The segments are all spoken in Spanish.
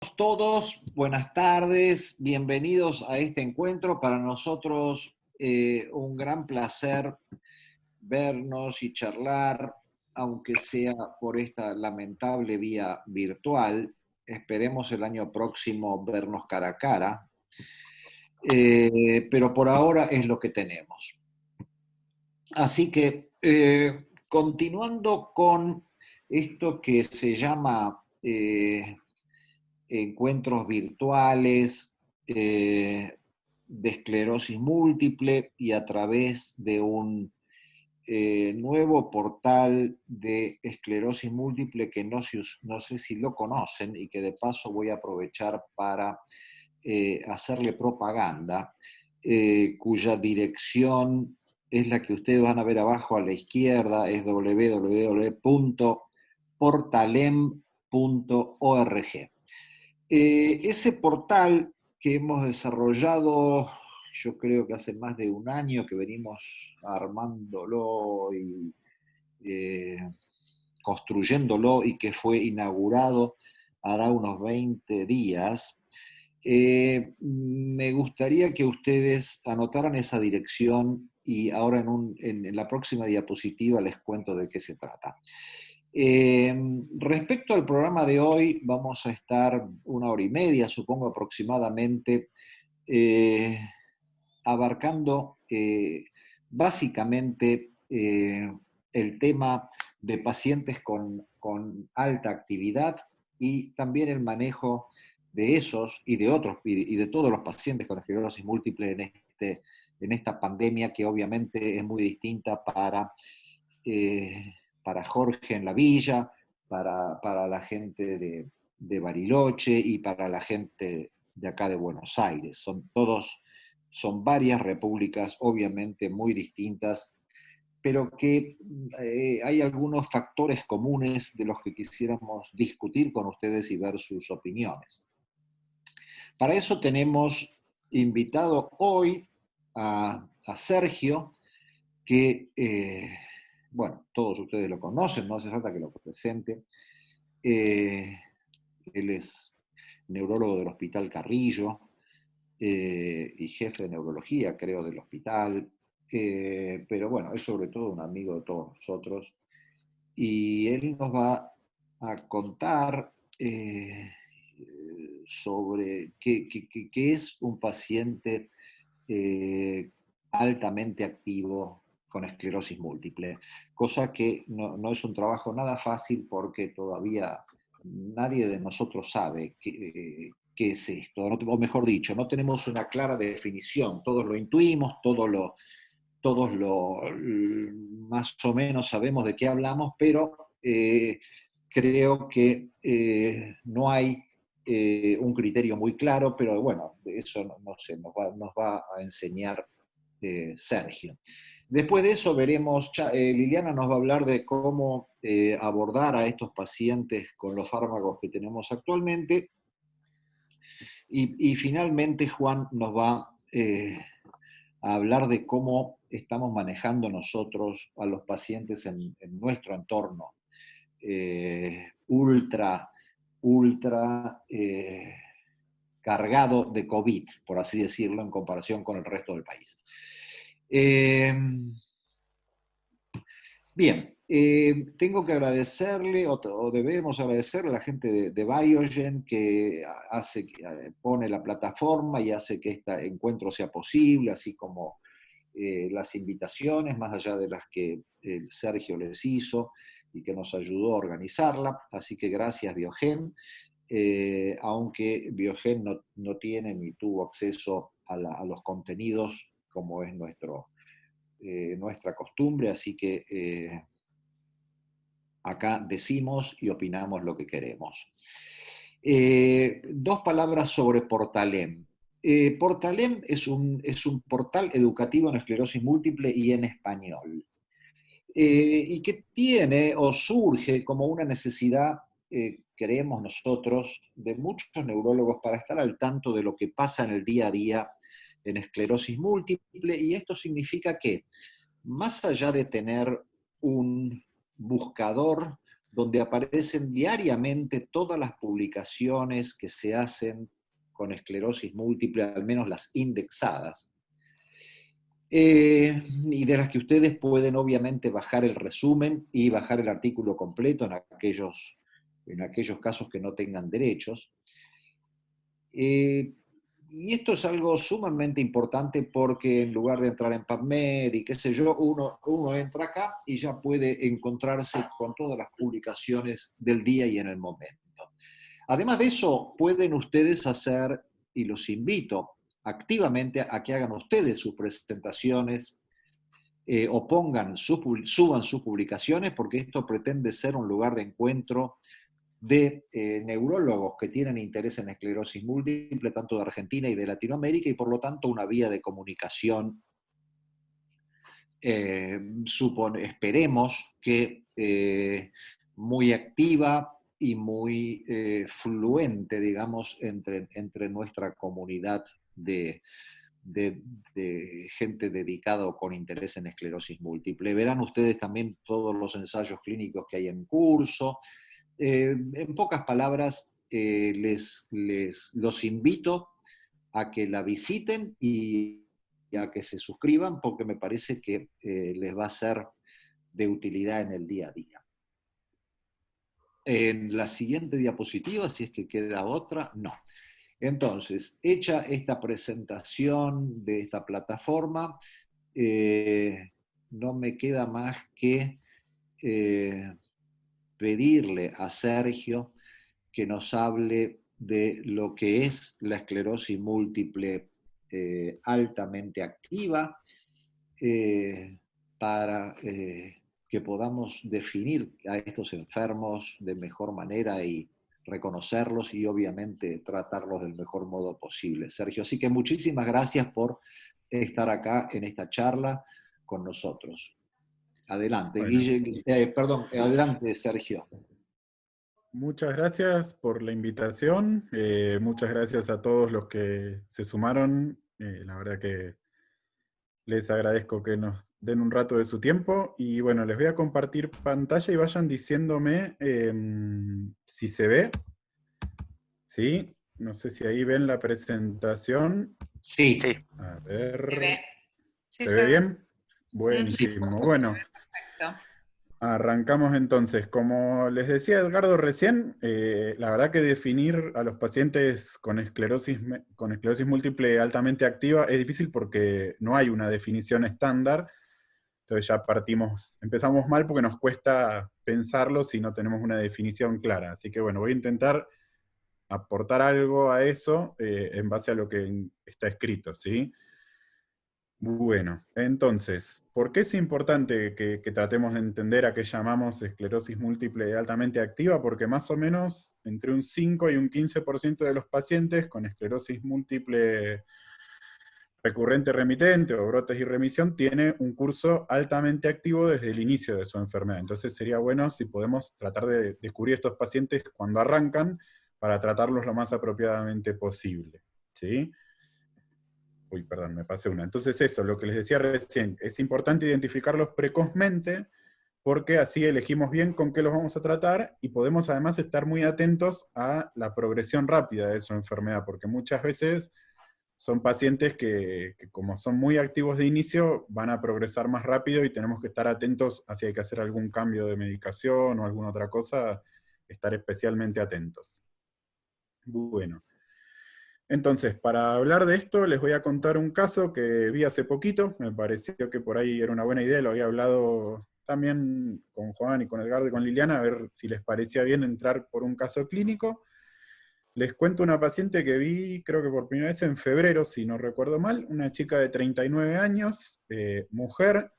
Todos, buenas tardes, bienvenidos a este encuentro. Para nosotros un gran placer vernos y charlar, aunque sea por esta lamentable vía virtual. Esperemos el año próximo vernos cara a cara, pero por ahora es lo que tenemos. Así que continuando con esto que se llama encuentros virtuales de esclerosis múltiple y a través de un nuevo portal de esclerosis múltiple que no sé si lo conocen y que de paso voy a aprovechar para hacerle propaganda, cuya dirección es la que ustedes van a ver abajo a la izquierda, es www.portalem.org. Ese portal que hemos desarrollado, yo creo que hace más de un año que venimos armándolo y eh, construyéndolo y que fue inaugurado hará unos 20 días, me gustaría que ustedes anotaran esa dirección y ahora en la próxima diapositiva les cuento de qué se trata. Respecto al programa de hoy, vamos a estar una hora y media, supongo aproximadamente, eh, abarcando básicamente el tema de pacientes con alta actividad y también el manejo de esos y de otros y de todos los pacientes con esclerosis múltiple en esta pandemia que obviamente es muy distinta para Jorge en la villa, para la gente de Bariloche y para la gente de acá de Buenos Aires. Son varias repúblicas obviamente muy distintas, pero que hay algunos factores comunes de los que quisiéramos discutir con ustedes y ver sus opiniones. Para eso tenemos invitado hoy a Sergio, que, bueno, todos ustedes lo conocen, no hace falta que lo presente. Eh, Él es neurólogo del Hospital Carrillo y jefe de neurología, creo, del hospital. Pero bueno, es sobre todo un amigo de todos nosotros. Y él nos va a contar sobre qué es un paciente eh, altamente activo con esclerosis múltiple, cosa que no es un trabajo nada fácil porque todavía nadie de nosotros sabe qué es esto, o mejor dicho, no tenemos una clara definición, todos lo intuimos, todos lo más o menos sabemos de qué hablamos, pero creo que no hay un criterio muy claro, pero bueno, eso no sé, nos va a enseñar Sergio. Después de eso veremos, Liliana nos va a hablar de cómo abordar a estos pacientes con los fármacos que tenemos actualmente. Y finalmente Juan nos va a hablar de cómo estamos manejando nosotros a los pacientes en nuestro entorno ultra cargado de COVID, por así decirlo, en comparación con el resto del país. Eh, Bien, tengo que agradecerle, o debemos agradecerle a la gente de Biogen que pone la plataforma y hace que este encuentro sea posible, así como las invitaciones, más allá de las que Sergio les hizo y que nos ayudó a organizarla. Así que gracias, Biogen. Aunque Biogen no tiene ni tuvo acceso a los contenidos como es nuestra costumbre, así que acá decimos y opinamos lo que queremos. Dos palabras sobre Portalem. Portalem es un portal educativo en esclerosis múltiple y en español, y que tiene o surge como una necesidad, creemos nosotros, de muchos neurólogos para estar al tanto de lo que pasa en el día a día en esclerosis múltiple, y esto significa que más allá de tener un buscador donde aparecen diariamente todas las publicaciones que se hacen con esclerosis múltiple, al menos las indexadas, y de las que ustedes pueden obviamente bajar el resumen y bajar el artículo completo en aquellos casos que no tengan derechos. Y esto es algo sumamente importante porque en lugar de entrar en PubMed y qué sé yo, uno entra acá y ya puede encontrarse con todas las publicaciones del día y en el momento. Además de eso, pueden ustedes hacer, y los invito activamente a que hagan ustedes sus presentaciones o suban sus publicaciones, porque esto pretende ser un lugar de encuentro de neurólogos que tienen interés en esclerosis múltiple, tanto de Argentina y de Latinoamérica, y por lo tanto una vía de comunicación, esperemos que muy activa y muy fluente, digamos, entre nuestra comunidad de gente dedicada o con interés en esclerosis múltiple. Verán ustedes también todos los ensayos clínicos que hay en curso. En pocas palabras, los invito a que la visiten y a que se suscriban porque me parece que les va a ser de utilidad en el día a día. En la siguiente diapositiva, si es que queda otra, no. Entonces, hecha esta presentación de esta plataforma, no me queda más que pedirle a Sergio que nos hable de lo que es la esclerosis múltiple altamente activa, para que podamos definir a estos enfermos de mejor manera y reconocerlos y obviamente tratarlos del mejor modo posible. Sergio, así que muchísimas gracias por estar acá en esta charla con nosotros. Adelante, Bueno, adelante, Sergio. muchas gracias por la invitación, muchas gracias a todos los que se sumaron, la verdad que les agradezco que nos den un rato de su tiempo, y bueno, les voy a compartir pantalla y vayan diciéndome si se ve, ¿sí? No sé si ahí ven la presentación. Sí. A ver, Se ve. Sí, ¿se ve se ve. bien? Buenísimo, bueno. Perfecto. Arrancamos entonces. Como les decía Edgardo recién, la verdad que definir a los pacientes con esclerosis múltiple altamente activa es difícil porque no hay una definición estándar. Entonces ya empezamos mal porque nos cuesta pensarlo si no tenemos una definición clara. Así que bueno, voy a intentar aportar algo a eso en base a lo que está escrito, ¿sí? Bueno, entonces, ¿por qué es importante que tratemos de entender a qué llamamos esclerosis múltiple altamente activa? Porque más o menos entre un 5 y un 15% de los pacientes con esclerosis múltiple recurrente remitente o brotes y remisión tiene un curso altamente activo desde el inicio de su enfermedad. Entonces sería bueno si podemos tratar de descubrir estos pacientes cuando arrancan para tratarlos lo más apropiadamente posible, ¿sí? Uy, perdón, me pasé una. Entonces eso, lo que les decía recién, es importante identificarlos precozmente porque así elegimos bien con qué los vamos a tratar y podemos además estar muy atentos a la progresión rápida de su enfermedad, porque muchas veces son pacientes que como son muy activos de inicio, van a progresar más rápido y tenemos que estar atentos a si hay que hacer algún cambio de medicación o alguna otra cosa, estar especialmente atentos. Bueno. Entonces, para hablar de esto, les voy a contar un caso que vi hace poquito, me pareció que por ahí era una buena idea, lo había hablado también con Juan y con Edgardo y con Liliana, a ver si les parecía bien entrar por un caso clínico. Les cuento una paciente que vi, creo que por primera vez en febrero, si no recuerdo mal, una chica de 39 años, mujer,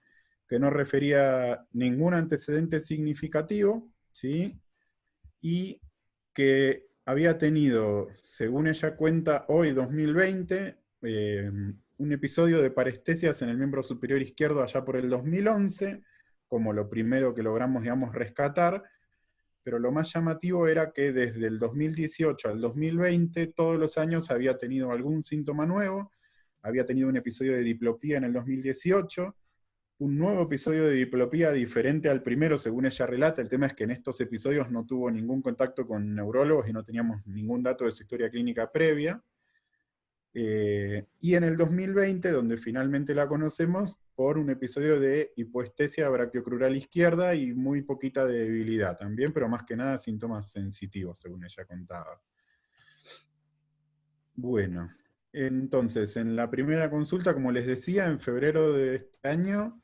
que no refería ningún antecedente significativo, ¿sí? Y que había tenido, según ella cuenta, hoy 2020, un episodio de parestesias en el miembro superior izquierdo allá por el 2011, como lo primero que logramos, digamos, rescatar, pero lo más llamativo era que desde el 2018 al 2020, todos los años había tenido algún síntoma nuevo, había tenido un episodio de diplopía en el 2018, un nuevo episodio de diplopía diferente al primero, según ella relata. El tema es que en estos episodios no tuvo ningún contacto con neurólogos y no teníamos ningún dato de su historia clínica previa. Y en el 2020, donde finalmente la conocemos, por un episodio de hipoestesia braquiocrural izquierda y muy poquita debilidad también, pero más que nada síntomas sensitivos, según ella contaba. Bueno, entonces, en la primera consulta, como les decía, en febrero de este año,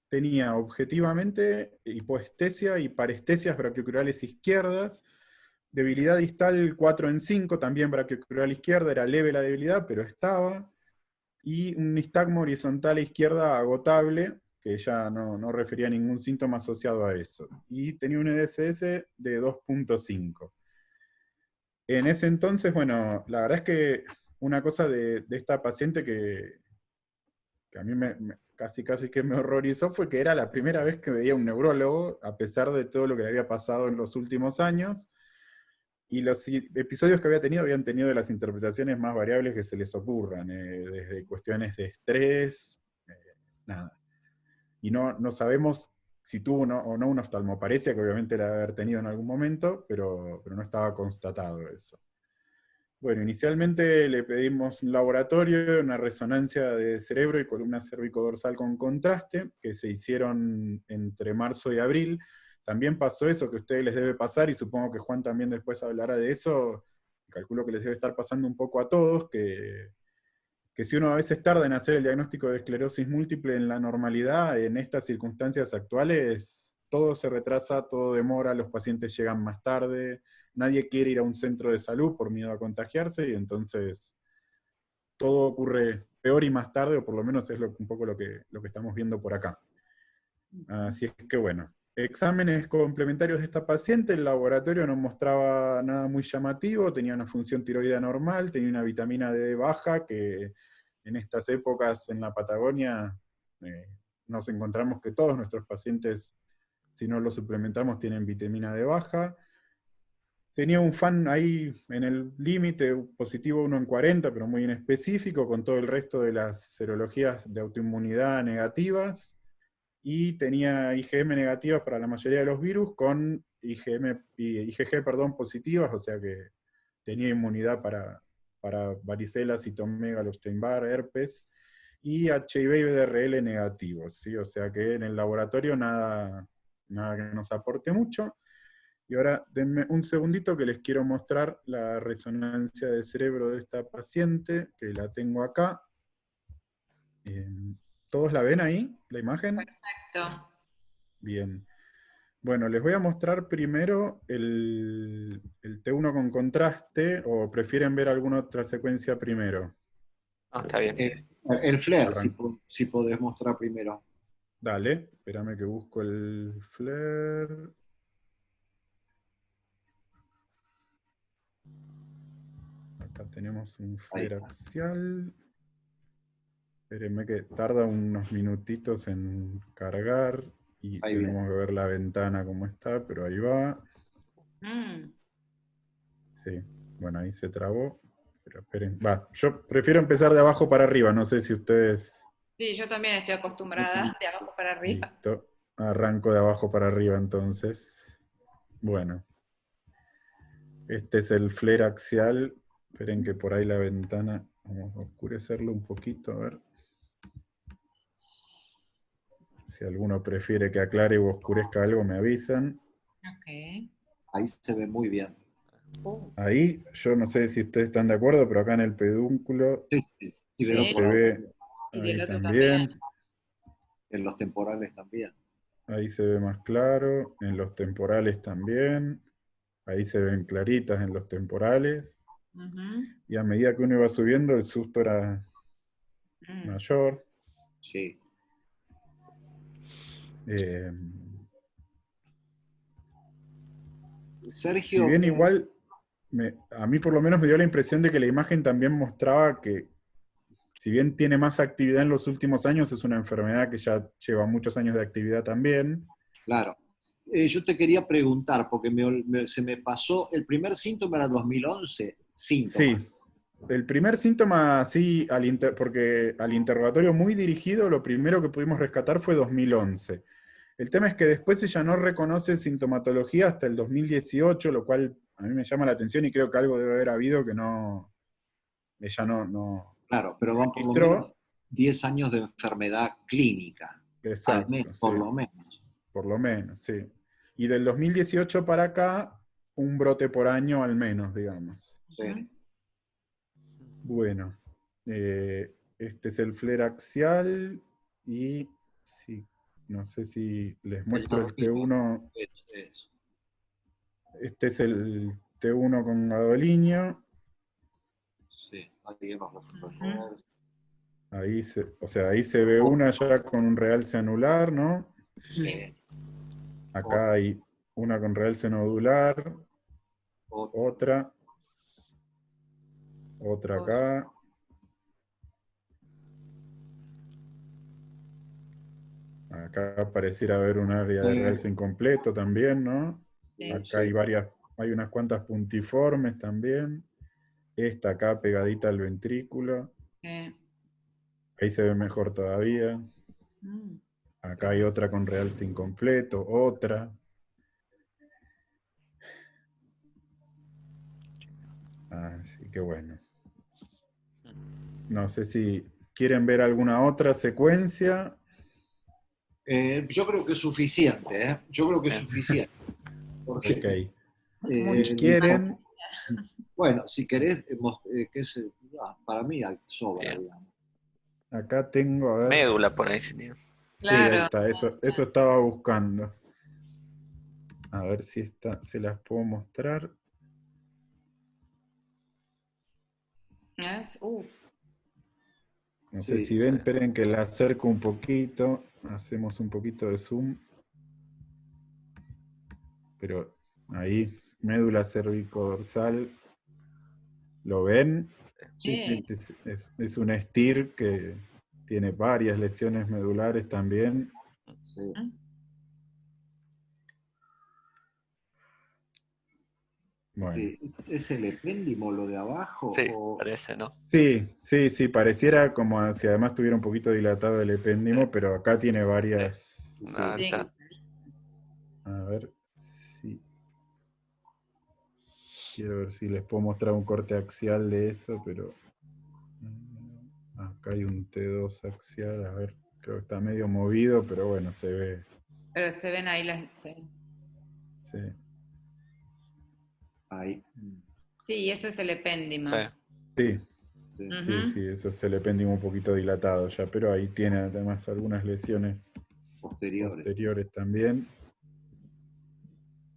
tenía objetivamente hipoestesia y parestesias braquiocrurales izquierdas, debilidad distal 4 en 5, también braquiocrural izquierda, era leve la debilidad, pero estaba, y un nistagmo horizontal a izquierda agotable, que ya no refería a ningún síntoma asociado a eso, y tenía un EDSS de 2.5. En ese entonces, bueno, la verdad es que una cosa de esta paciente que a mí casi que me horrorizó fue que era la primera vez que veía un neurólogo, a pesar de todo lo que le había pasado en los últimos años, y los episodios que había tenido habían tenido de las interpretaciones más variables que se les ocurran, desde cuestiones de estrés, nada. Y no sabemos si tuvo o no una oftalmoparesia, que obviamente la debe haber tenido en algún momento, pero no estaba constatado eso. Bueno, inicialmente le pedimos un laboratorio, una resonancia de cerebro y columna cérvico-dorsal con contraste, que se hicieron entre marzo y abril. También pasó eso que a ustedes les debe pasar, y supongo que Juan también después hablará de eso. Calculo que les debe estar pasando un poco a todos, que si uno a veces tarda en hacer el diagnóstico de esclerosis múltiple en la normalidad, en estas circunstancias actuales, todo se retrasa, todo demora, los pacientes llegan más tarde, nadie quiere ir a un centro de salud por miedo a contagiarse, y entonces todo ocurre peor y más tarde, o por lo menos es un poco lo que estamos viendo por acá. Así es que bueno, exámenes complementarios de esta paciente, el laboratorio no mostraba nada muy llamativo, tenía una función tiroidea normal, tenía una vitamina D baja, que en estas épocas en la Patagonia nos encontramos que todos nuestros pacientes, si no lo suplementamos, tienen vitamina D baja. Tenía un FAN ahí en el límite, positivo 1 en 40, pero muy inespecífico, con todo el resto de las serologías de autoinmunidad negativas. Y tenía IgM negativas para la mayoría de los virus, con IgG positivas, o sea que tenía inmunidad para varicela, citomegalo, Epstein-Barr, herpes, y HIV y VDRL negativos, ¿sí? O sea que en el laboratorio nada que nos aporte mucho. Y ahora denme un segundito que les quiero mostrar la resonancia de cerebro de esta paciente, que la tengo acá. ¿Todos la ven ahí, la imagen? Perfecto. Bien. Bueno, les voy a mostrar primero el T1 con contraste, o prefieren ver alguna otra secuencia primero. Ah, está bien. El flare, Arran- si podés mostrar primero. Dale, espérame que busco el flare. Acá tenemos un Ahí flare está. axial. Espérenme que tarda unos minutitos en cargar, y Ahí tenemos viene. que ver la ventana cómo está, pero ahí va. Mm. Sí, bueno, ahí se trabó. Pero esperen, yo prefiero empezar de abajo para arriba, no sé si ustedes... Sí, yo también estoy acostumbrada de abajo para arriba. Listo. Arranco de abajo para arriba entonces. Bueno. Este es el flare axial. Esperen que por ahí la ventana... Vamos a oscurecerlo un poquito, a ver. Si alguno prefiere que aclare o oscurezca algo, me avisan. Ok. Ahí se ve muy bien. Ahí, yo no sé si ustedes están de acuerdo, pero acá en el pedúnculo Sí, sí. Y del ya Sí. otro se lado ve también. Y del ahí otro también. En los temporales también. Ahí se ve más claro. En los temporales también. Ahí se ven claritas en los temporales. Ujú. Y a medida que uno iba subiendo, el susto era Mm. mayor. Sí. Si Sergio, bien igual, a mí por lo menos me dio la impresión de que la imagen también mostraba que, si bien tiene más actividad en los últimos años, es una enfermedad que ya lleva muchos años de actividad también. claro. Yo te quería preguntar, porque se me pasó, el primer síntoma era 2011, síntomas. Sí, el primer síntoma, sí, porque al interrogatorio muy dirigido, lo primero que pudimos rescatar fue 2011. El tema es que después ella no reconoce sintomatología hasta el 2018, lo cual a mí me llama la atención y creo que algo debe haber habido que ella Claro, pero no van por lo menos registró. 10 años de enfermedad clínica, al mes Exacto, por sí, lo menos. por lo menos, sí. Y del 2018 para acá, un brote por año al menos, digamos. Sí. Bueno, este es el flare axial y sí, no sé si les El muestro el Gadolinium T1. es- Este es el T1 con gadolinio. sí, ahí hemos Ujú. referido. O sea, ahí se ve una ya con un realce anular, ¿no? Sí, Acá otro, hay una con realce nodular, otro. otra acá. Acá pareciera haber un área de realce incompleto también, ¿no? Sí. Acá hay hay unas cuantas puntiformes también. Esta acá pegadita al ventrículo. Sí. Ahí se ve mejor todavía. Mm. Acá hay otra con realce incompleto, otra. Así que bueno. No sé si quieren ver alguna otra secuencia. Yo creo que es suficiente, ¿eh? Yo creo que es Bien. suficiente. Ok. Porque, Si Muchísimas quieren, bueno, si querés, para mí sobra, Bien. digamos. acá tengo, a ver. Médula por ahí si tiene. Sí, ahí Claro. está. Eso estaba buscando. A ver si se las puedo mostrar. ¿Es? No sé Sí, si Sí. ven, esperen que la acerco un poquito. Hacemos un poquito de zoom. Pero ahí, médula cervicodorsal. ¿Lo ven? sí, sí. Sí. Este es un STIR que tiene varias lesiones medulares también. Sí. Bueno. ¿Es el epéndimo lo de abajo? Sí, O... parece, ¿no? Sí, pareciera como si además tuviera un poquito dilatado el epéndimo, pero acá tiene varias. Ahí Sí. está. A ver si quiero ver si les puedo mostrar un corte axial de eso, pero acá hay un T2 axial, a ver, creo que está medio movido, pero bueno, se ve. Pero se ven ahí las. Sí, Sí, Ahí. sí, ese es el Sí. epéndimo. sí, Sí. sí, eso es el epéndimo un poquito dilatado ya, pero ahí tiene además algunas lesiones Posteriores. posteriores también.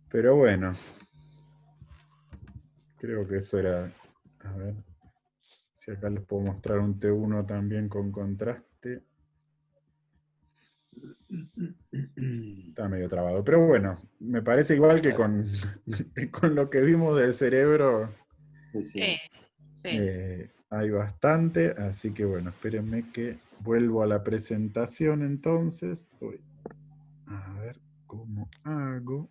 Pero bueno, creo que eso era. A ver si acá les puedo mostrar un T1 también con contraste. Está medio trabado, pero bueno, me parece igual que con lo que vimos del cerebro Sí, sí. Sí, sí. hay bastante, así que bueno, espérenme que vuelvo a la presentación entonces. Uy, a ver cómo hago.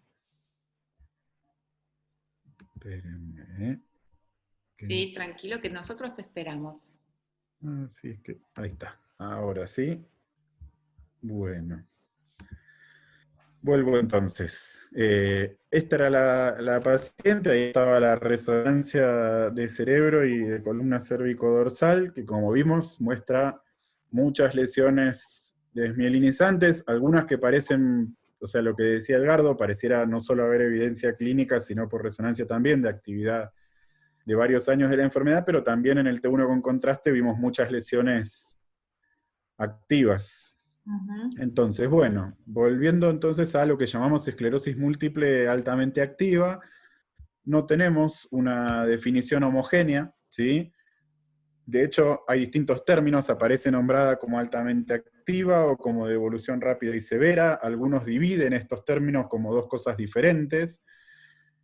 Espérenme. Sí, tranquilo que nosotros te esperamos. Sí, es que ahí está. Ahora sí. Bueno. Vuelvo entonces. Esta era la paciente, ahí estaba la resonancia de cerebro y de columna cérvico-dorsal, que como vimos muestra muchas lesiones desmielinizantes, algunas que parecen, o sea, lo que decía Edgardo, pareciera no solo haber evidencia clínica, sino por resonancia también de actividad de varios años de la enfermedad, pero también en el T1 con contraste vimos muchas lesiones activas. Entonces, bueno, volviendo entonces a lo que llamamos esclerosis múltiple altamente activa, no tenemos una definición homogénea, ¿sí? De hecho, hay distintos términos, aparece nombrada como altamente activa o como de evolución rápida y severa. Algunos dividen estos términos como dos cosas diferentes.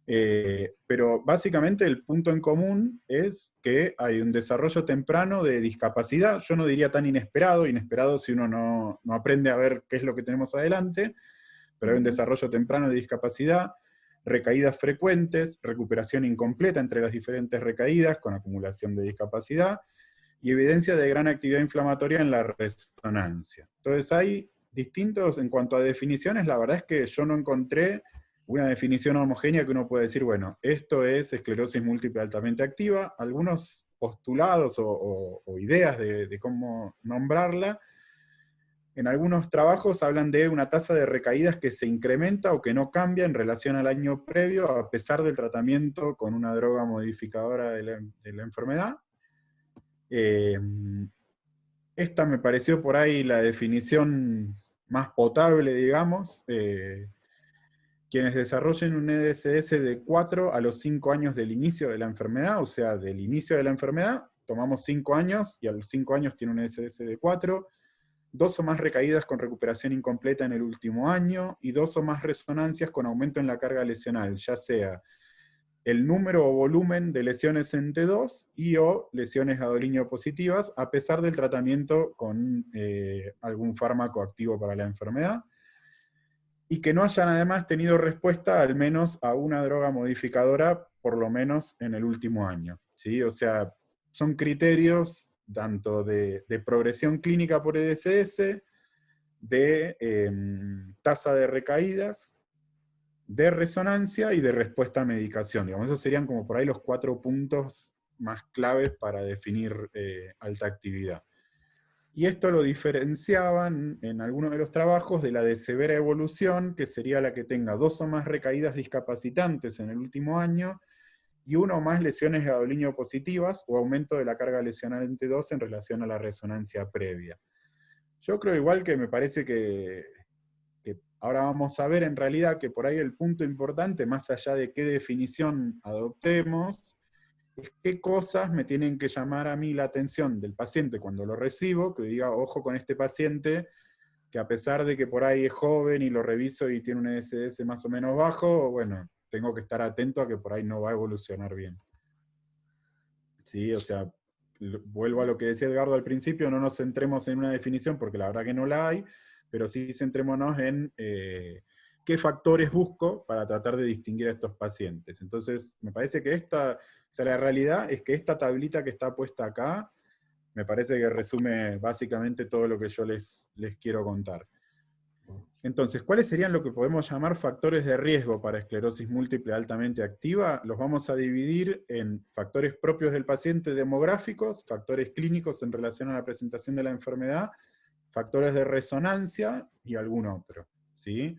Pero básicamente el punto en común es que hay un desarrollo temprano de discapacidad, yo no diría tan inesperado si uno no aprende a ver qué es lo que tenemos adelante, pero hay un desarrollo temprano de discapacidad recaídas frecuentes, recuperación incompleta entre las diferentes recaídas con acumulación de discapacidad, y evidencia de gran actividad inflamatoria en la resonancia. Entonces hay distintos, en cuanto a definiciones, la verdad es que yo no encontré una definición homogénea que uno puede decir, bueno, esto es esclerosis múltiple altamente activa. Algunos postulados o ideas de cómo nombrarla, en algunos trabajos hablan de una tasa de recaídas que se incrementa o que no cambia en relación al año previo, a pesar del tratamiento con una droga modificadora de la enfermedad. Esta me pareció por ahí la definición más potable, digamos. Quienes desarrollen un EDSS de 4 a los 5 años del inicio de la enfermedad, o sea, del inicio de la enfermedad, tomamos 5 años y a los 5 años tiene un EDSS de 4, 2 o más recaídas con recuperación incompleta en el último año, y 2 o más resonancias con aumento en la carga lesional, ya sea el número o volumen de lesiones en T2 y o lesiones gadolíneo positivas, a pesar del tratamiento con algún fármaco activo para la enfermedad, y que no hayan además tenido respuesta al menos a una droga modificadora, por lo menos en el último año, ¿sí? O sea, son criterios tanto de progresión clínica por EDSS, de tasa de recaídas, de resonancia y de respuesta a medicación. Digamos, esos serían como por ahí los 4 puntos más claves para definir alta actividad. Y esto lo diferenciaban en algunos de los trabajos de la de severa evolución, que sería la que tenga 2 o más recaídas discapacitantes en el último año, y 1 o más lesiones gadolíneo positivas o aumento de la carga lesional en T2 en relación a la resonancia previa. Yo creo igual que me parece que ahora vamos a ver en realidad que por ahí el punto importante, más allá de qué definición adoptemos, es qué cosas me tienen que llamar a mí la atención del paciente cuando lo recibo, que diga, ojo con este paciente, que a pesar de que por ahí es joven y lo reviso y tiene un EDSS más o menos bajo, bueno, tengo que estar atento a que por ahí no va a evolucionar bien. Sí, o sea, vuelvo a lo que decía Edgardo al principio, no nos centremos en una definición porque la verdad que no la hay, pero sí centrémonos en qué factores busco para tratar de distinguir a estos pacientes. Entonces, me parece que o sea, la realidad es que esta tablita que está puesta acá, me parece que resume básicamente todo lo que yo les quiero contar. Entonces, ¿cuáles serían lo que podemos llamar factores de riesgo para esclerosis múltiple altamente activa? Los vamos a dividir en factores propios del paciente demográficos, factores clínicos en relación a la presentación de la enfermedad, factores de resonancia y algún otro, ¿sí?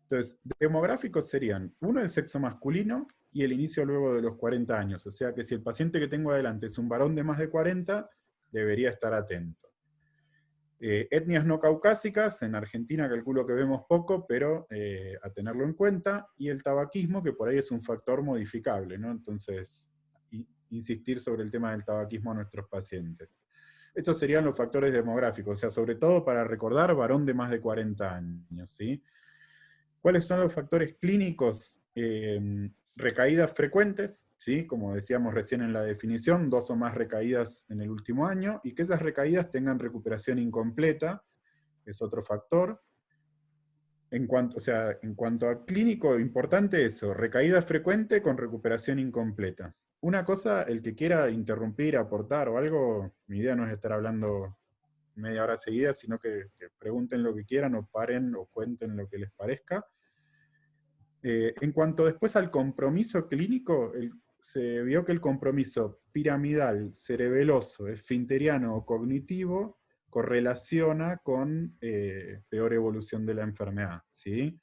Entonces, demográficos serían, uno, el sexo masculino y el inicio luego de los 40 años. O sea que si el paciente que tengo adelante es un varón de más de 40, debería estar atento. Etnias no caucásicas, en Argentina calculo que vemos poco, pero a tenerlo en cuenta, y el tabaquismo, que por ahí es un factor modificable, ¿no? Entonces, insistir sobre el tema del tabaquismo a nuestros pacientes. Estos serían los factores demográficos, o sea, sobre todo para recordar varón de más de 40 años, ¿sí? ¿Cuáles son los factores clínicos? Recaídas frecuentes, ¿sí? Como decíamos recién en la definición, 2 o más recaídas en el último año, y que esas recaídas tengan recuperación incompleta, es otro factor. En cuanto a clínico, importante eso, recaída frecuente con recuperación incompleta. Una cosa, el que quiera interrumpir, aportar o algo, mi idea no es estar hablando media hora seguida, sino que pregunten lo que quieran o paren o cuenten lo que les parezca. En cuanto después al compromiso clínico, se vio que el compromiso piramidal, cerebeloso, esfinteriano o cognitivo correlaciona con peor evolución de la enfermedad, ¿sí?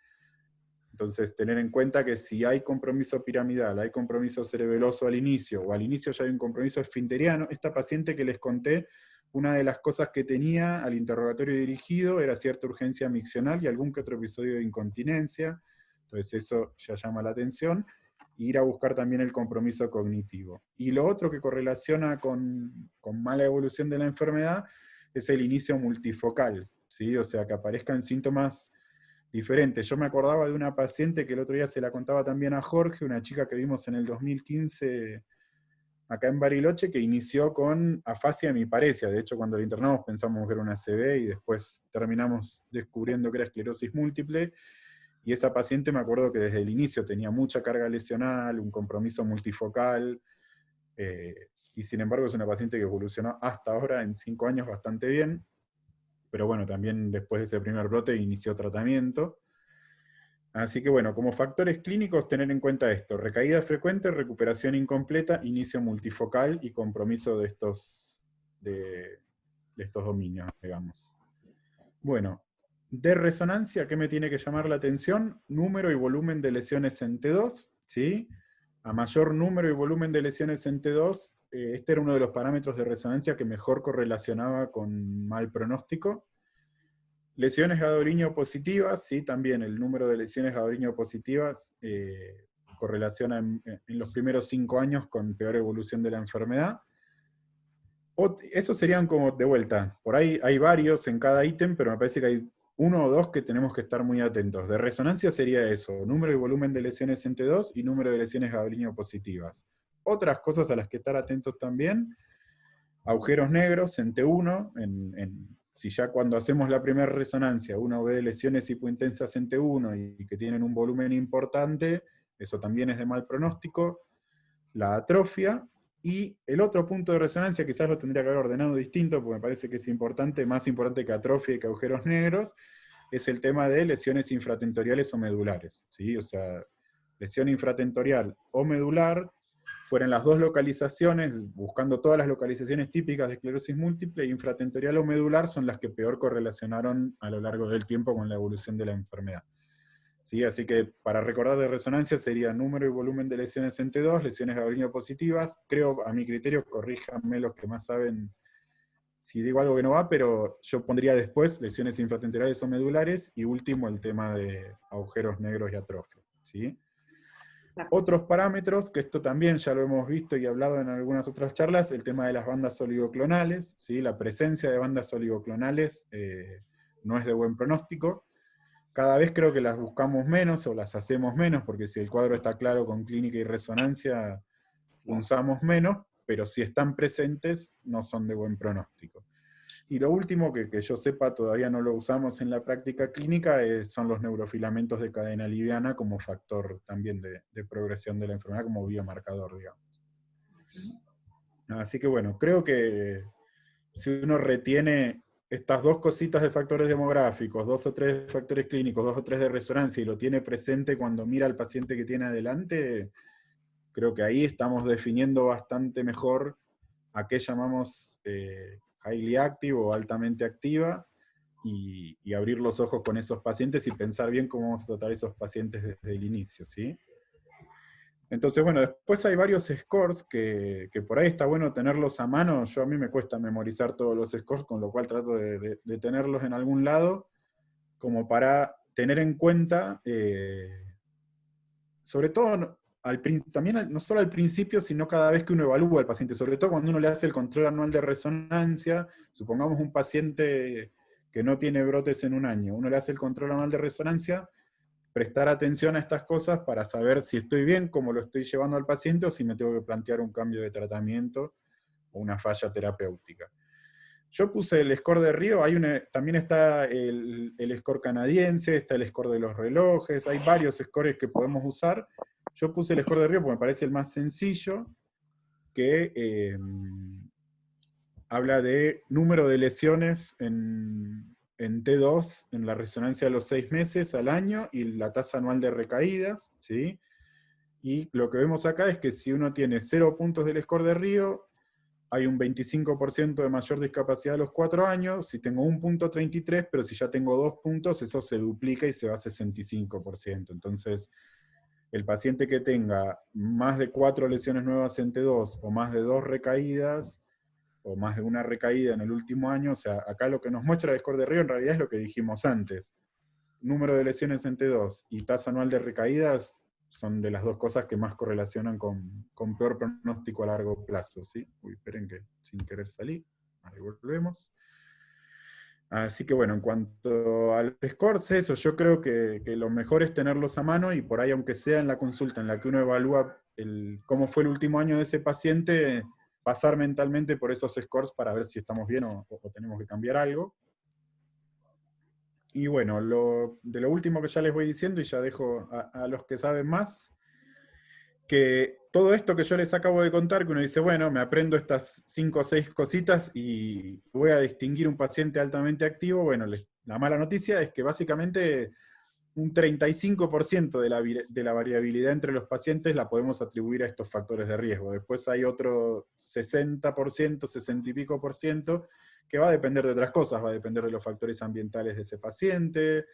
Entonces, tener en cuenta que si hay compromiso piramidal, hay compromiso cerebeloso al inicio, o al inicio ya hay un compromiso esfinteriano, esta paciente que les conté, una de las cosas que tenía al interrogatorio dirigido era cierta urgencia miccional y algún que otro episodio de incontinencia. Entonces eso ya llama la atención. Ir a buscar también el compromiso cognitivo. Y lo otro que correlaciona con mala evolución de la enfermedad es el inicio multifocal, ¿sí? O sea, que aparezcan síntomas diferentes. Yo me acordaba de una paciente que el otro día se la contaba también a Jorge, una chica que vimos en el 2015 acá en Bariloche, que inició con afasia hemiparesia. De hecho, cuando la internamos pensamos que era una ACV y después terminamos descubriendo que era esclerosis múltiple. y esa paciente me acuerdo que desde el inicio tenía mucha carga lesional, un compromiso multifocal, y sin embargo es una paciente que evolucionó hasta ahora en 5 años bastante bien, pero bueno, también después de ese primer brote inició tratamiento. Así que bueno, como factores clínicos tener en cuenta esto: recaída frecuente, recuperación incompleta, inicio multifocal y compromiso de estos dominios, digamos. Bueno, de resonancia, ¿qué me tiene que llamar la atención? Número y volumen de lesiones en T2, ¿sí? A mayor número y volumen de lesiones en T2, este era uno de los parámetros de resonancia que mejor correlacionaba con mal pronóstico. Lesiones Gadolinium positivas, sí, también el número de lesiones Gadolinium positivas correlaciona en los primeros 5 años con peor evolución de la enfermedad. Esos serían como de vuelta. Por ahí hay varios en cada ítem, pero me parece que hay 1 o 2 que tenemos que estar muy atentos. De resonancia sería eso: número y volumen de lesiones en T2 y número de lesiones Gadolinium positivas. Otras cosas a las que estar atentos también: agujeros negros en T1, si ya cuando hacemos la primera resonancia uno ve lesiones hipointensas en T1 y que tienen un volumen importante, eso también es de mal pronóstico. La atrofia, y el otro punto de resonancia, quizás lo tendría que haber ordenado distinto, porque me parece que es importante, más importante que atrofia y que agujeros negros, es el tema de lesiones infratentoriales o medulares, ¿sí? O sea, lesión infratentorial o medular, fueron las 2 localizaciones, buscando todas las localizaciones típicas de esclerosis múltiple, infratentorial o medular son las que peor correlacionaron a lo largo del tiempo con la evolución de la enfermedad. ¿Sí? Así que para recordar de resonancia sería número y volumen de lesiones en T2, lesiones Gadolinium positivas, creo, a mi criterio, corríjanme los que más saben si digo algo que no va, pero yo pondría después lesiones infratentoriales o medulares, y último el tema de agujeros negros y atrofia, ¿sí? Otros parámetros, que esto también ya lo hemos visto y hablado en algunas otras charlas, el tema de las bandas oligoclonales, ¿sí? La presencia de bandas oligoclonales no es de buen pronóstico. Cada vez creo que las buscamos menos o las hacemos menos, porque si el cuadro está claro con clínica y resonancia, punzamos menos, pero si están presentes, no son de buen pronóstico. Y lo último, que yo sepa todavía no lo usamos en la práctica clínica, son los neurofilamentos de cadena liviana como factor también de progresión de la enfermedad, como biomarcador, digamos. Así que bueno, creo que si uno retiene estas 2 cositas de factores demográficos, 2 o 3 factores clínicos, 2 o 3 de resonancia, y lo tiene presente cuando mira al paciente que tiene adelante, creo que ahí estamos definiendo bastante mejor a qué llamamos highly active o altamente activa, y abrir los ojos con esos pacientes y pensar bien cómo vamos a tratar a esos pacientes desde el inicio, ¿sí? Entonces, bueno, después hay varios scores que por ahí está bueno tenerlos a mano. A mí me cuesta memorizar todos los scores, con lo cual trato de tenerlos en algún lado, como para tener en cuenta, sobre todo, también no solo al principio, sino cada vez que uno evalúa al paciente, sobre todo cuando uno le hace el control anual de resonancia. Supongamos un paciente que no tiene brotes en un año, uno le hace el control anual de resonancia, prestar atención a estas cosas para saber si estoy bien, cómo lo estoy llevando al paciente, o si me tengo que plantear un cambio de tratamiento o una falla terapéutica. Yo puse el score de Río, también está el score canadiense, está el score de los relojes, hay varios scores que podemos usar. Yo puse el score de Río porque me parece el más sencillo, que habla de número de lesiones en T2 en la resonancia de los 6 meses al año y la tasa anual de recaídas, ¿sí? Y lo que vemos acá es que si uno tiene 0 puntos del score de Río, hay un 25% de mayor discapacidad a los 4 años. Si tengo 1.33, pero si ya tengo 2 puntos, eso se duplica y se va a 65%. Entonces, el paciente que tenga más de 4 lesiones nuevas en T2, o más de 2 recaídas, o más de una recaída en el último año, o sea, acá lo que nos muestra el score de Río en realidad es lo que dijimos antes. Número de lesiones en T2 y tasa anual de recaídas son de las 2 cosas que más correlacionan con peor pronóstico a largo plazo, ¿sí? Uy, esperen que sin querer salí. Ahí volvemos. Así que bueno, en cuanto a los scores, eso, yo creo que lo mejor es tenerlos a mano, y por ahí, aunque sea en la consulta en la que uno evalúa cómo fue el último año de ese paciente, pasar mentalmente por esos scores para ver si estamos bien o tenemos que cambiar algo. Y bueno, de lo último que ya les voy diciendo, y ya dejo a los que saben más, que todo esto que yo les acabo de contar, que uno dice, bueno, me aprendo estas 5 o 6 cositas y voy a distinguir un paciente altamente activo, bueno, la mala noticia es que básicamente un 35% de la variabilidad entre los pacientes la podemos atribuir a estos factores de riesgo. Después hay otro 60%, 60 y pico por ciento, que va a depender de otras cosas, va a depender de los factores ambientales de ese paciente,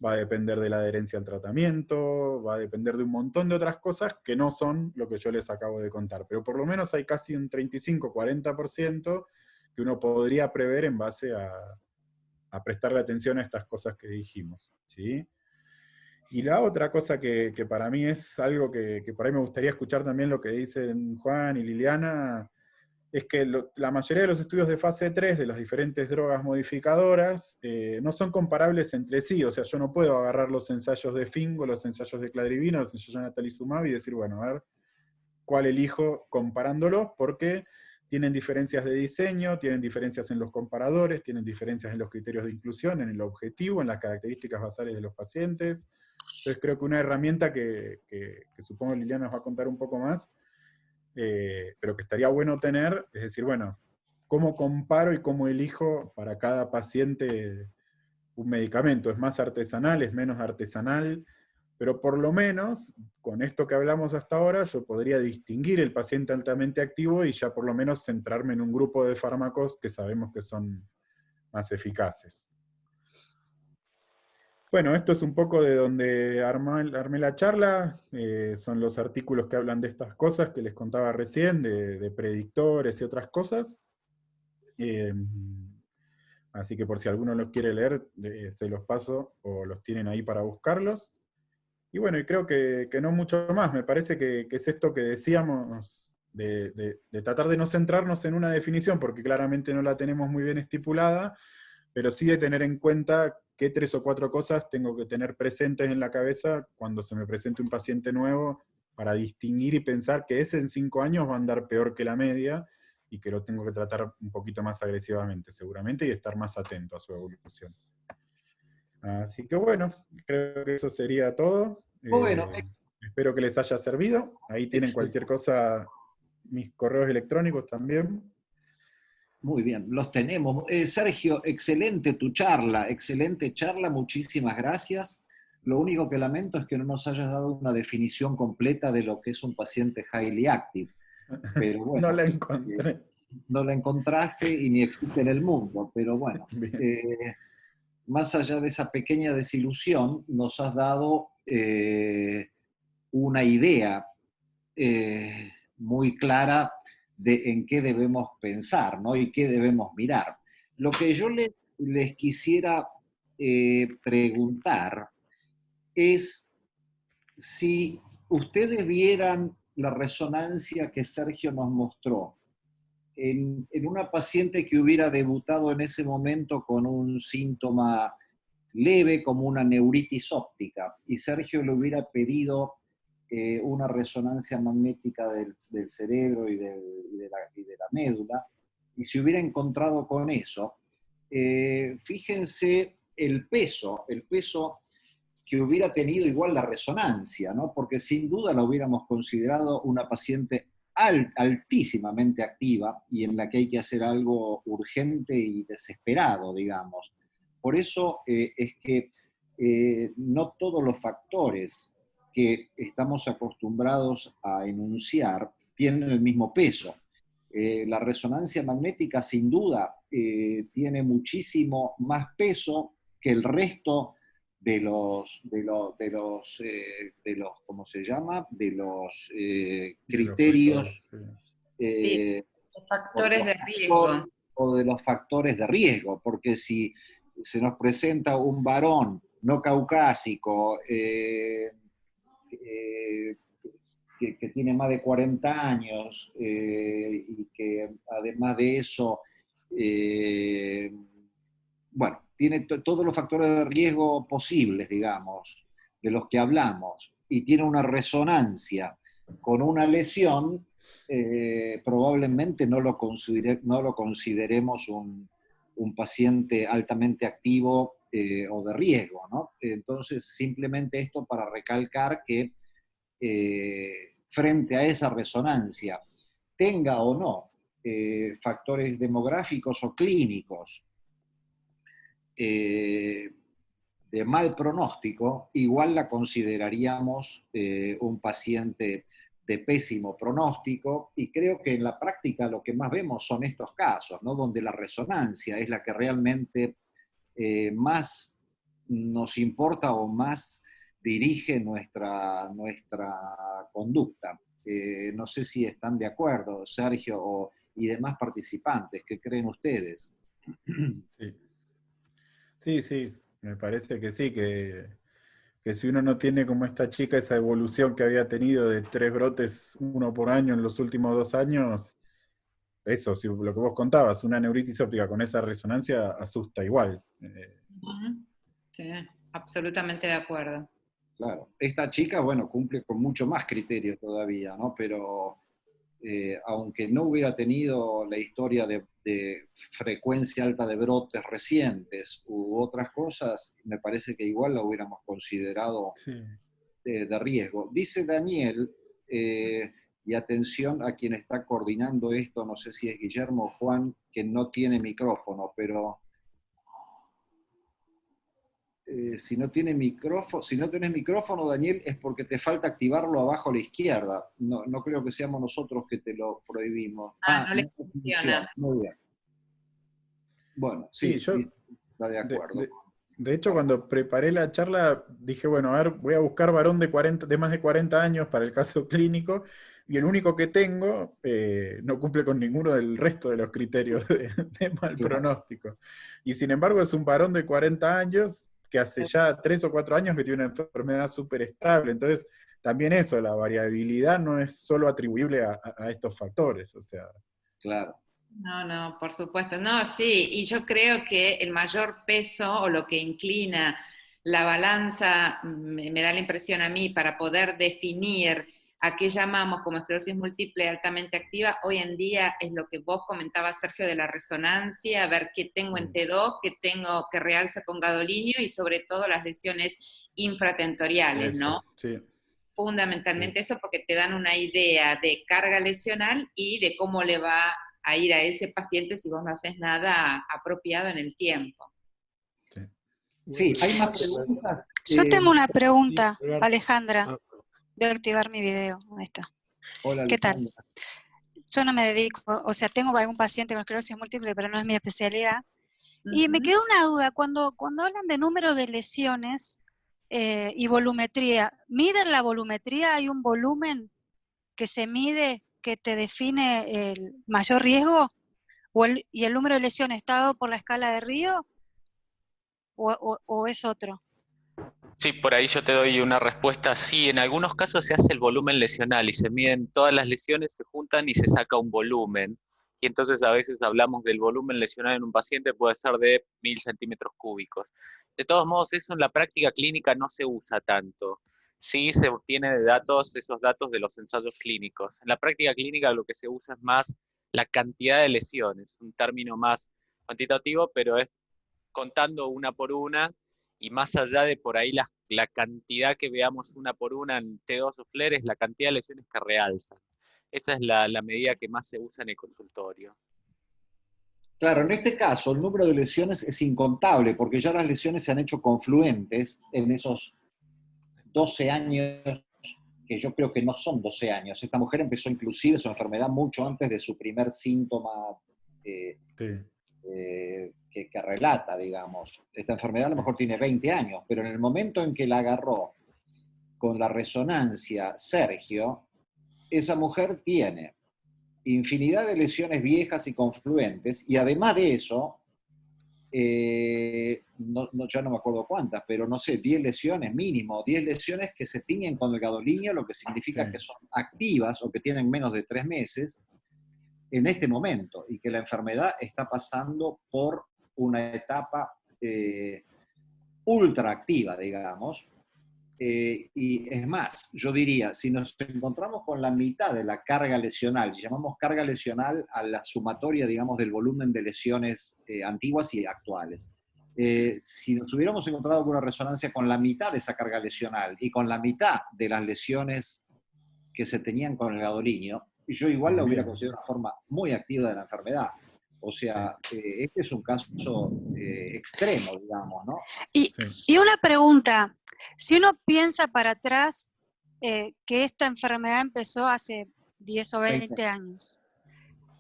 va a depender de la adherencia al tratamiento, va a depender de un montón de otras cosas que no son lo que yo les acabo de contar. Pero por lo menos hay casi un 35-40% que uno podría prever en base a prestarle atención a estas cosas que dijimos, ¿sí? Y la otra cosa que para mí es algo que por ahí me gustaría escuchar también lo que dicen Juan y Liliana, es que la mayoría de los estudios de fase 3 de las diferentes drogas modificadoras no son comparables entre sí. O sea, yo no puedo agarrar los ensayos de Fingo, los ensayos de Cladribino, los ensayos de Natalizumab y decir, bueno, a ver cuál elijo comparándolos, porque tienen diferencias de diseño, tienen diferencias en los comparadores, tienen diferencias en los criterios de inclusión, en el objetivo, en las características basales de los pacientes. Entonces creo que una herramienta que supongo Liliana nos va a contar un poco más, pero que estaría bueno tener, es decir, bueno, ¿cómo comparo y cómo elijo para cada paciente un medicamento? ¿Es más artesanal, es menos artesanal? Pero por lo menos, con esto que hablamos hasta ahora, yo podría distinguir el paciente altamente activo y ya por lo menos centrarme en un grupo de fármacos que sabemos que son más eficaces. Bueno, esto es un poco de donde armé la charla, son los artículos que hablan de estas cosas que les contaba recién, de predictores y otras cosas. Así que por si alguno los quiere leer, se los paso o los tienen ahí para buscarlos. Y bueno, y creo que no mucho más, me parece que es esto que decíamos, de tratar de no centrarnos en una definición, porque claramente no la tenemos muy bien estipulada, pero sí de tener en cuenta qué 3 o 4 cosas tengo que tener presentes en la cabeza cuando se me presente un paciente nuevo, para distinguir y pensar que ese en 5 años va a andar peor que la media, y que lo tengo que tratar un poquito más agresivamente, seguramente, y estar más atento a su evolución. Así que bueno, creo que eso sería todo. Bueno, Espero que les haya servido. Ahí tienen excelente. cualquier cosa, mis correos electrónicos también. Muy bien, los tenemos. Sergio, excelente charla, muchísimas gracias. Lo único que lamento es que no nos hayas dado una definición completa de lo que es un paciente highly active. Pero No bueno, la encontré. no la encontraste y ni existe en el mundo. Pero bueno, Bien. más allá de esa pequeña desilusión, nos has dado una idea muy clara de en qué debemos pensar, ¿no? Y qué debemos mirar. Lo que yo les quisiera preguntar es si ustedes vieran la resonancia que Sergio nos mostró en una paciente que hubiera debutado en ese momento con un síntoma leve como una neuritis óptica, y Sergio le hubiera pedido una resonancia magnética del cerebro y de la médula, y se hubiera encontrado con eso, fíjense el peso que hubiera tenido igual la resonancia, ¿no? Porque sin duda la hubiéramos considerado una paciente altísimamente activa y en la que hay que hacer algo urgente y desesperado, digamos. Por eso es que no todos los factores que estamos acostumbrados a enunciar tienen el mismo peso. La resonancia magnética sin duda tiene muchísimo más peso que el resto ¿cómo se llama? De los De los factores, criterios sí. Sí, eh, los o de factores los de riesgo. factores, o de los factores de riesgo, porque si se nos presenta un varón no caucásico eh, que tiene más de 40 años y que además de eso, bueno, tiene todos los factores de riesgo posibles, digamos, de los que hablamos, y tiene una resonancia con una lesión, probablemente no lo consideremos un paciente altamente activo o de riesgo, ¿no? Entonces, simplemente esto para recalcar que frente a esa resonancia, tenga o no factores demográficos o clínicos de mal pronóstico, igual la consideraríamos un paciente de pésimo pronóstico, y creo que en la práctica lo que más vemos son estos casos, ¿no? Donde la resonancia es la que realmente más nos importa o más dirige nuestra conducta. No sé si están de acuerdo, Sergio y demás participantes. ¿Qué creen ustedes? Sí. Sí, sí, me parece que sí, que si uno no tiene como esta chica esa evolución que había tenido de 3 brotes, uno por año en los últimos 2 años, eso, si lo que vos contabas, una neuritis óptica con esa resonancia asusta igual. Sí, absolutamente de acuerdo. Claro, esta chica, bueno, cumple con mucho más criterio todavía, ¿no? Pero aunque no hubiera tenido la historia de frecuencia alta de brotes recientes u otras cosas, me parece que igual la hubiéramos considerado Sí. de riesgo. Dice Daniel, y atención a quien está coordinando esto, no sé si es Guillermo o Juan, que no tiene micrófono, pero si no tenés micrófono, Daniel, es porque te falta activarlo abajo a la izquierda. No, no creo que seamos nosotros que te lo prohibimos. No le No funciona. funciona. Muy bien. Bueno, Sí, sí, yo, está de acuerdo. de hecho, cuando preparé la charla, dije, bueno, a ver, voy a buscar varón de más de 40 años para el caso clínico, y el único que tengo no cumple con ninguno del resto de los criterios de mal Claro, pronóstico. Y sin embargo, es un varón de 40 años que hace ya 3 o 4 años que tiene una enfermedad súper estable. Entonces, también eso, la variabilidad no es solo atribuible a estos factores. O sea, claro. No, por supuesto. No, sí, y yo creo que el mayor peso o lo que inclina la balanza, me da la impresión a mí, para poder definir a qué llamamos como esclerosis múltiple altamente activa, hoy en día es lo que vos comentabas, Sergio, de la resonancia, ver qué tengo en T2, qué tengo que realza con gadolinio y sobre todo las lesiones infratentoriales, ¿no? eso, sí. Fundamentalmente Sí. eso, porque te dan una idea de carga lesional y de cómo le va a ir a ese paciente si vos no haces nada apropiado en el tiempo. Sí. Sí, hay más preguntas. Yo tengo una pregunta, Sí, Alejandra. ah, Voy a activar mi video. Ahí está. Hola, ¿Qué tal? Alejandra. Yo no me dedico, o sea, tengo algún paciente con esclerosis múltiple, pero no es mi especialidad. Y me quedó una duda, cuando hablan de número de lesiones y volumetría, ¿miden la volumetría? ¿Hay un volumen que se mide que te define el mayor riesgo? ¿Y el número de lesiones está dado por la escala de Río? ¿O es otro? Sí, por ahí yo te doy una respuesta. Sí, en algunos casos se hace el volumen lesional y se miden todas las lesiones, se juntan y se saca un volumen. Y entonces a veces hablamos del volumen lesional en un paciente, puede ser de 1000 centímetros cúbicos. De todos modos, eso en la práctica clínica no se usa tanto. Sí se obtiene de datos, esos datos de los ensayos clínicos. En la práctica clínica lo que se usa es más la cantidad de lesiones, un término más cuantitativo, pero es contando una por una, y más allá de por ahí la cantidad que veamos una por una en T2 o FLAIR, es la cantidad de lesiones que realzan. Esa es la medida que más se usa en el consultorio. Claro, en este caso el número de lesiones es incontable porque ya las lesiones se han hecho confluentes en esos 12 años, que yo creo que no son 12 años. Esta mujer empezó inclusive su enfermedad mucho antes de su primer síntoma Sí. que relata, digamos. Esta enfermedad a lo mejor tiene 20 años, pero en el momento en que la agarró con la resonancia Sergio, esa mujer tiene infinidad de lesiones viejas y confluentes, y además de eso, ya no me acuerdo cuántas, pero no sé, 10 lesiones mínimo, 10 lesiones que se tiñen con el gadolinio, lo que significa que son activas o que tienen menos de 3 meses en este momento, y que la enfermedad está pasando por una etapa ultra activa, digamos. Y es más, yo diría, si nos encontramos con la mitad de la carga lesional, llamamos carga lesional a la sumatoria, digamos, del volumen de lesiones antiguas y actuales. Si nos hubiéramos encontrado con una resonancia con la mitad de esa carga lesional y con la mitad de las lesiones que se tenían con el gadolinio, yo igual la hubiera considerado una forma muy activa de la enfermedad. O sea, este es un caso extremo, digamos, ¿no? Y una pregunta, si uno piensa para atrás que esta enfermedad empezó hace 10 o 20 años,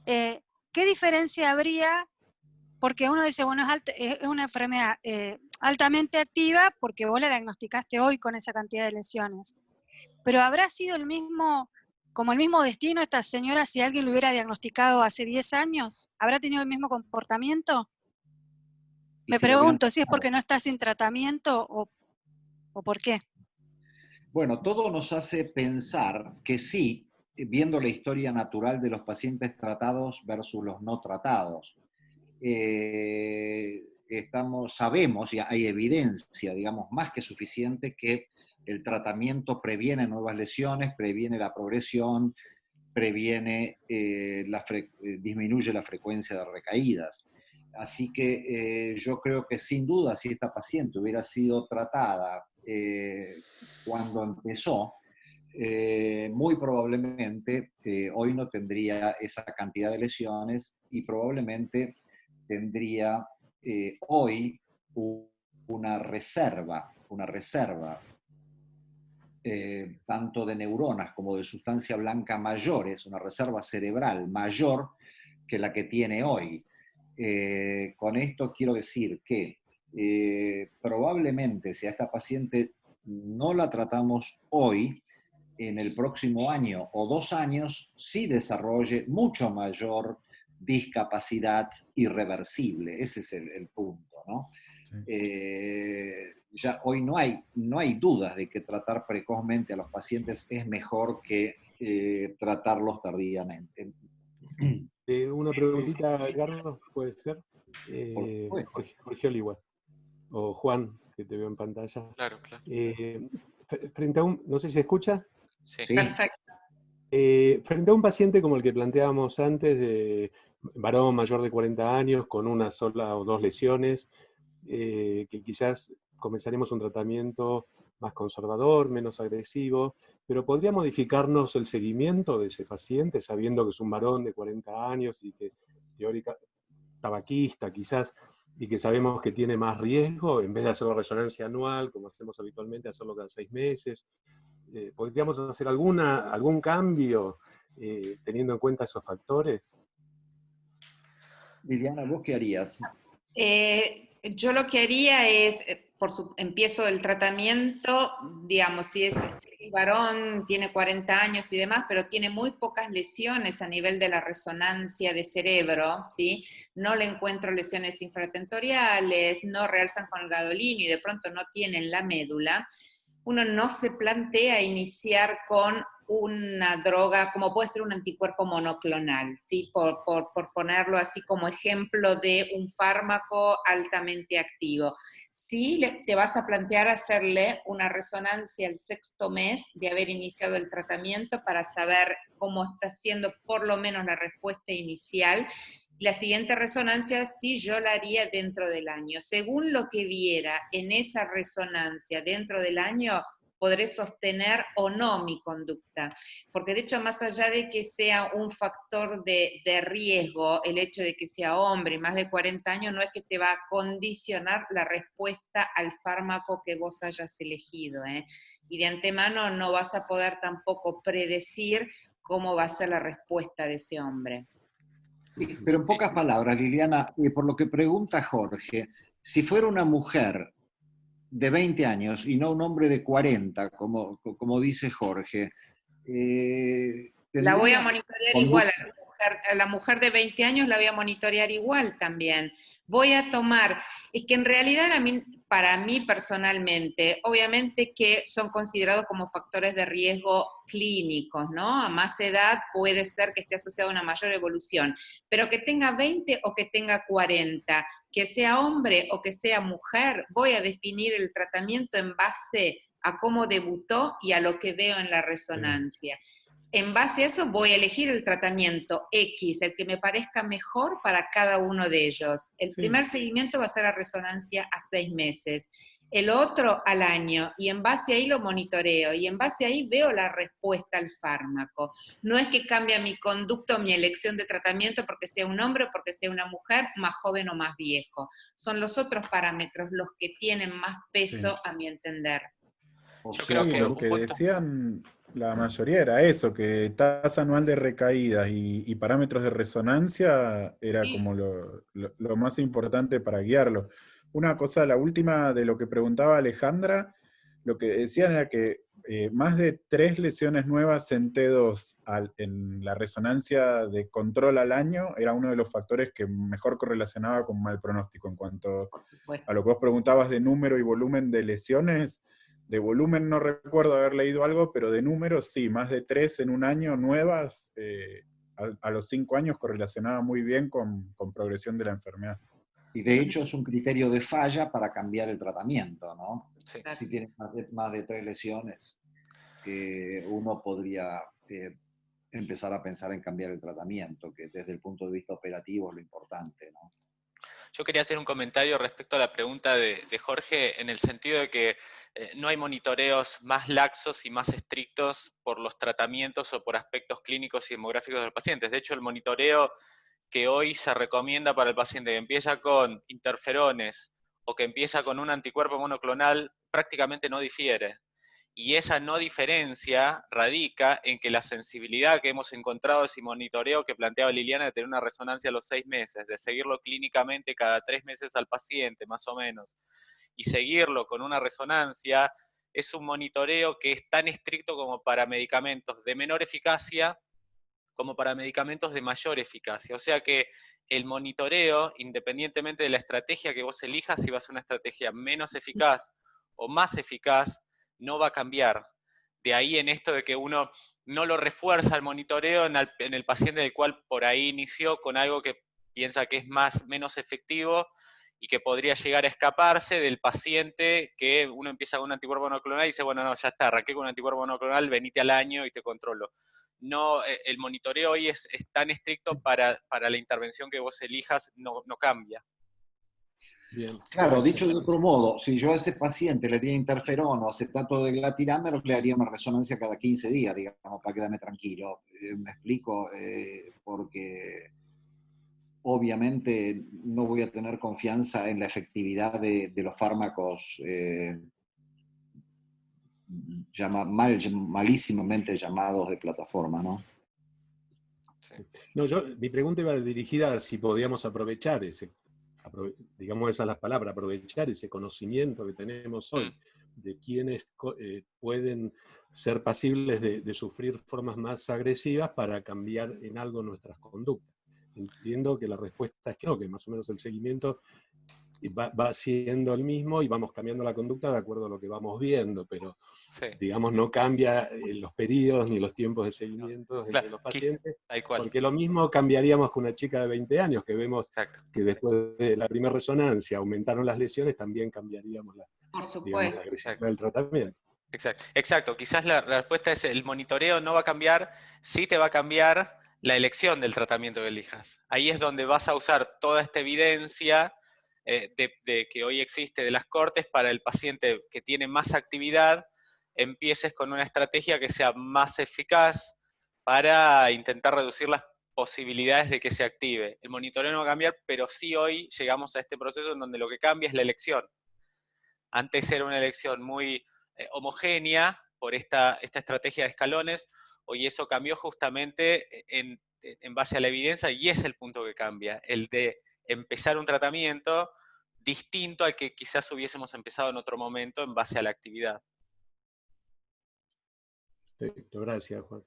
¿qué diferencia habría? Porque uno dice, bueno, es una enfermedad altamente activa porque vos la diagnosticaste hoy con esa cantidad de lesiones. Pero ¿habrá sido como el mismo destino esta señora si alguien lo hubiera diagnosticado hace 10 años? ¿Habrá tenido el mismo comportamiento? Me pregunto si es porque no está sin tratamiento o por qué. Bueno, todo nos hace pensar que sí, viendo la historia natural de los pacientes tratados versus los no tratados. Sabemos y hay evidencia, digamos, más que suficiente que el tratamiento previene nuevas lesiones, previene la progresión, disminuye la frecuencia de recaídas. Así que yo creo que sin duda si esta paciente hubiera sido tratada cuando empezó, muy probablemente hoy no tendría esa cantidad de lesiones y probablemente tendría hoy una reserva tanto de neuronas como de sustancia blanca mayores, una reserva cerebral mayor que la que tiene hoy. Con esto quiero decir que probablemente si a esta paciente no la tratamos hoy, en el próximo año o 2 años sí desarrolle mucho mayor discapacidad irreversible. Ese es el punto, ¿no? Ya hoy no hay dudas de que tratar precozmente a los pacientes es mejor que tratarlos tardíamente. Una preguntita, Edgardo, ¿puede ser? Jorge Oliva, o Juan, que te veo en pantalla. Claro, claro. Frente a no sé si se escucha. Sí. Perfecto. Frente a un paciente como el que planteábamos antes, de varón mayor de 40 años, con una sola o 2 lesiones, que quizás comenzaremos un tratamiento más conservador, menos agresivo, pero ¿podría modificarnos el seguimiento de ese paciente, sabiendo que es un varón de 40 años y que teóricamente tabaquista quizás, y que sabemos que tiene más riesgo, en vez de hacerlo resonancia anual, como hacemos habitualmente, hacerlo cada 6 meses? ¿Podríamos hacer algún cambio teniendo en cuenta esos factores? Liliana, ¿vos qué harías? Yo lo que haría es, empiezo el tratamiento, digamos, si es varón, tiene 40 años y demás, pero tiene muy pocas lesiones a nivel de la resonancia de cerebro, ¿sí? No le encuentro lesiones infratentoriales, no realzan con el gadolinio y de pronto no tienen la médula. Uno no se plantea iniciar con una droga, como puede ser un anticuerpo monoclonal, ¿sí? Por ponerlo así como ejemplo de un fármaco altamente activo. Sí te vas a plantear hacerle una resonancia el 6º mes de haber iniciado el tratamiento para saber cómo está siendo por lo menos la respuesta inicial. La siguiente resonancia sí yo la haría dentro del año. Según lo que viera en esa resonancia dentro del año, podré sostener o no mi conducta. Porque de hecho, más allá de que sea un factor de riesgo, el hecho de que sea hombre y más de 40 años, no es que te va a condicionar la respuesta al fármaco que vos hayas elegido, ¿eh? Y de antemano no vas a poder tampoco predecir cómo va a ser la respuesta de ese hombre. Pero en pocas palabras, Liliana, por lo que pregunta Jorge, si fuera una mujer de 20 años y no un hombre de 40, como dice Jorge, la voy a monitorear igual, a la mujer de 20 años la voy a monitorear igual también. Voy a tomar, es que en realidad para mí personalmente, obviamente que son considerados como factores de riesgo clínicos, ¿no? A más edad puede ser que esté asociado a una mayor evolución, pero que tenga 20 o que tenga 40, que sea hombre o que sea mujer, voy a definir el tratamiento en base a cómo debutó y a lo que veo en la resonancia. en base a eso voy a elegir el tratamiento X, el que me parezca mejor para cada uno de ellos. El Sí. primer seguimiento va a ser a resonancia a 6 meses, el otro al año, y en base a ahí lo monitoreo, y en base a ahí veo la respuesta al fármaco. No es que cambie mi conducta o mi elección de tratamiento porque sea un hombre o porque sea una mujer, más joven o más viejo. Son los otros parámetros los que tienen más peso, Sí. a mi entender. O Yo sea, creo Sí, que lo un que punto... decían la mayoría era eso, que tasa anual de recaídas y parámetros de resonancia era Sí. como lo más importante para guiarlo. Una cosa, la última de lo que preguntaba Alejandra, lo que decían era que más de 3 lesiones nuevas en T2 en la resonancia de control al año era uno de los factores que mejor correlacionaba con mal pronóstico. En cuanto Por supuesto. a lo que vos preguntabas de número y volumen de lesiones, de volumen no recuerdo haber leído algo, pero de números sí, más de 3 en un año nuevas, a los 5 años correlacionaba muy bien con progresión de la enfermedad. y de hecho es un criterio de falla para cambiar el tratamiento, ¿no? Sí. Si tienes más de 3 lesiones, uno podría empezar a pensar en cambiar el tratamiento, que desde el punto de vista operativo es lo importante, ¿no? Yo quería hacer un comentario respecto a la pregunta de Jorge, en el sentido de que no hay monitoreos más laxos y más estrictos por los tratamientos o por aspectos clínicos y demográficos de los pacientes. De hecho, el monitoreo que hoy se recomienda para el paciente que empieza con interferones o que empieza con un anticuerpo monoclonal prácticamente no difiere. Y esa no diferencia radica en que la sensibilidad que hemos encontrado de ese monitoreo que planteaba Liliana de tener una resonancia a los 6 meses, de seguirlo clínicamente cada 3 meses al paciente, más o menos, y seguirlo con una resonancia, es un monitoreo que es tan estricto como para medicamentos de menor eficacia como para medicamentos de mayor eficacia. O sea que el monitoreo, independientemente de la estrategia que vos elijas, si va a ser una estrategia menos eficaz o más eficaz, no va a cambiar. De ahí en esto de que uno no lo refuerza el monitoreo en el paciente del cual por ahí inició con algo que piensa que es menos efectivo y que podría llegar a escaparse del paciente que uno empieza con un anticuerpo monoclonal y dice, bueno, no, ya está, arranqué con un anticuerpo monoclonal, venite al año y te controlo. No, el monitoreo hoy es tan estricto para la intervención que vos elijas, no cambia. Bien, Claro, gracias. dicho de otro modo, si yo a ese paciente le diera interferón o acetato de glatirámero, le haría una resonancia cada 15 días, digamos, para quedarme tranquilo. Me explico, porque obviamente no voy a tener confianza en la efectividad de los fármacos malísimamente llamados de plataforma, ¿no? Sí. No, mi pregunta iba dirigida a si podíamos aprovechar digamos esas las palabras, aprovechar ese conocimiento que tenemos hoy de quienes pueden ser pasibles de sufrir formas más agresivas para cambiar en algo nuestras conductas. Entiendo que la respuesta es que más o menos el seguimiento va siendo el mismo y vamos cambiando la conducta de acuerdo a lo que vamos viendo, pero Sí. digamos no cambia los periodos ni los tiempos de seguimiento Claro, de los pacientes, tal cual. porque lo mismo cambiaríamos con una chica de 20 años que vemos Exacto. que después de la primera resonancia aumentaron las lesiones, también cambiaríamos Por digamos, supuesto. la agresividad del tratamiento. Exacto. Quizás la respuesta es el monitoreo no va a cambiar, sí te va a cambiar la elección del tratamiento que elijas. Ahí es donde vas a usar toda esta evidencia de que hoy existe de las cortes para el paciente que tiene más actividad, empieces con una estrategia que sea más eficaz para intentar reducir las posibilidades de que se active. El monitoreo no va a cambiar, pero sí hoy llegamos a este proceso en donde lo que cambia es la elección. Antes era una elección muy homogénea por esta estrategia de escalones, hoy eso cambió justamente en base a la evidencia y es el punto que cambia, el de empezar un tratamiento distinto al que quizás hubiésemos empezado en otro momento en base a la actividad. Perfecto, gracias, Juan.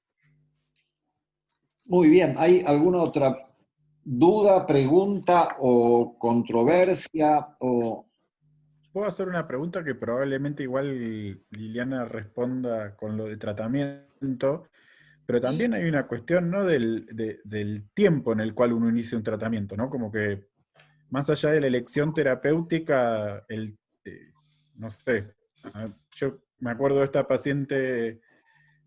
Muy bien, ¿hay alguna otra duda, pregunta o controversia? Puedo hacer una pregunta que probablemente igual Liliana responda con lo de tratamiento, pero también hay una cuestión, ¿no? del tiempo en el cual uno inicia un tratamiento, ¿no? Como que más allá de la elección terapéutica, no sé, yo me acuerdo de esta paciente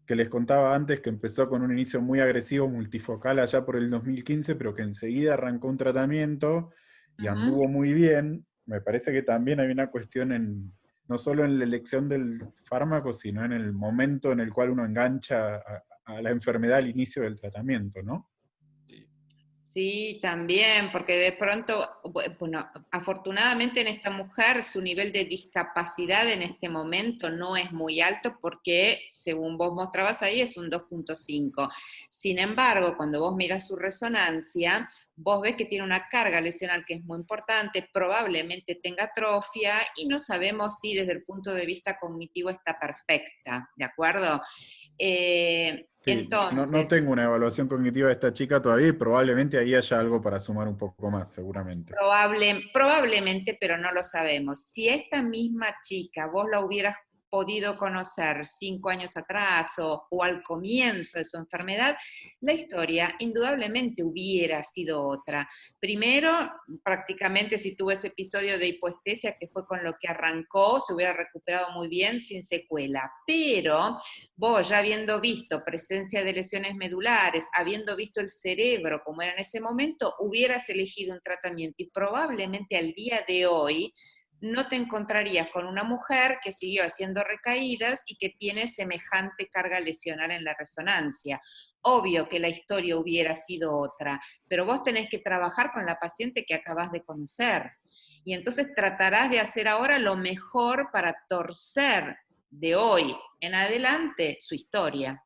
que les contaba antes, que empezó con un inicio muy agresivo, multifocal allá por el 2015, pero que enseguida arrancó un tratamiento y anduvo muy bien. Me parece que también hay una cuestión no solo en la elección del fármaco, sino en el momento en el cual uno engancha a la enfermedad al inicio del tratamiento, ¿no? Sí, también, porque de pronto, bueno, afortunadamente en esta mujer su nivel de discapacidad en este momento no es muy alto porque, según vos mostrabas ahí, es un 2.5. Sin embargo, cuando vos miras su resonancia, vos ves que tiene una carga lesional que es muy importante, probablemente tenga atrofia y no sabemos si desde el punto de vista cognitivo está perfecta, ¿de acuerdo? Sí, no Entonces, tengo una evaluación cognitiva de esta chica todavía y probablemente ahí haya algo para sumar un poco más, seguramente. probablemente, pero no lo sabemos. Si esta misma chica vos la hubieras podido conocer 5 años atrás o al comienzo de su enfermedad, la historia indudablemente hubiera sido otra. Primero, prácticamente si tuvo ese episodio de hipoestesia que fue con lo que arrancó, se hubiera recuperado muy bien sin secuela. Pero vos ya habiendo visto presencia de lesiones medulares, habiendo visto el cerebro como era en ese momento, hubieras elegido un tratamiento y probablemente al día de hoy no te encontrarías con una mujer que siguió haciendo recaídas y que tiene semejante carga lesional en la resonancia. Obvio que la historia hubiera sido otra, pero vos tenés que trabajar con la paciente que acabas de conocer. Y entonces tratarás de hacer ahora lo mejor para torcer de hoy en adelante su historia.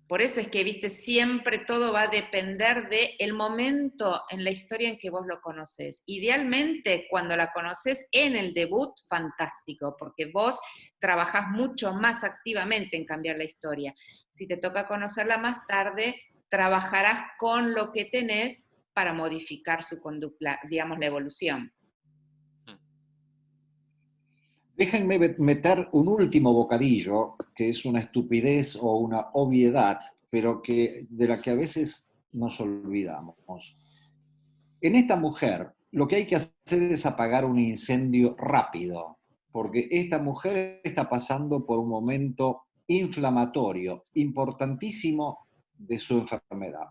Por eso es que, viste, siempre todo va a depender del momento en la historia en que vos lo conoces. Idealmente, cuando la conoces en el debut, fantástico, porque vos trabajás mucho más activamente en cambiar la historia. Si te toca conocerla más tarde, trabajarás con lo que tenés para modificar su conducta, digamos, la evolución. Déjenme meter un último bocadillo, que es una estupidez o una obviedad, pero de la que a veces nos olvidamos. En esta mujer, lo que hay que hacer es apagar un incendio rápido, porque esta mujer está pasando por un momento inflamatorio importantísimo de su enfermedad.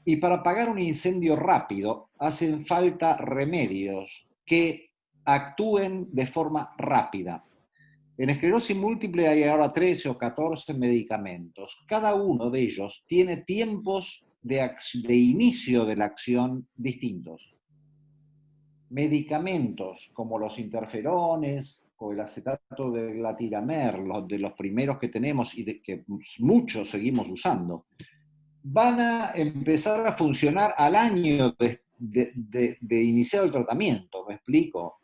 Y para apagar un incendio rápido hacen falta remedios que actúen de forma rápida. En esclerosis múltiple hay ahora 13 o 14 medicamentos. Cada uno de ellos tiene tiempos de inicio de la acción distintos. Medicamentos como los interferones o el acetato de glatilamer, de los primeros que tenemos y que muchos seguimos usando, van a empezar a funcionar al año de iniciar el tratamiento, ¿me explico?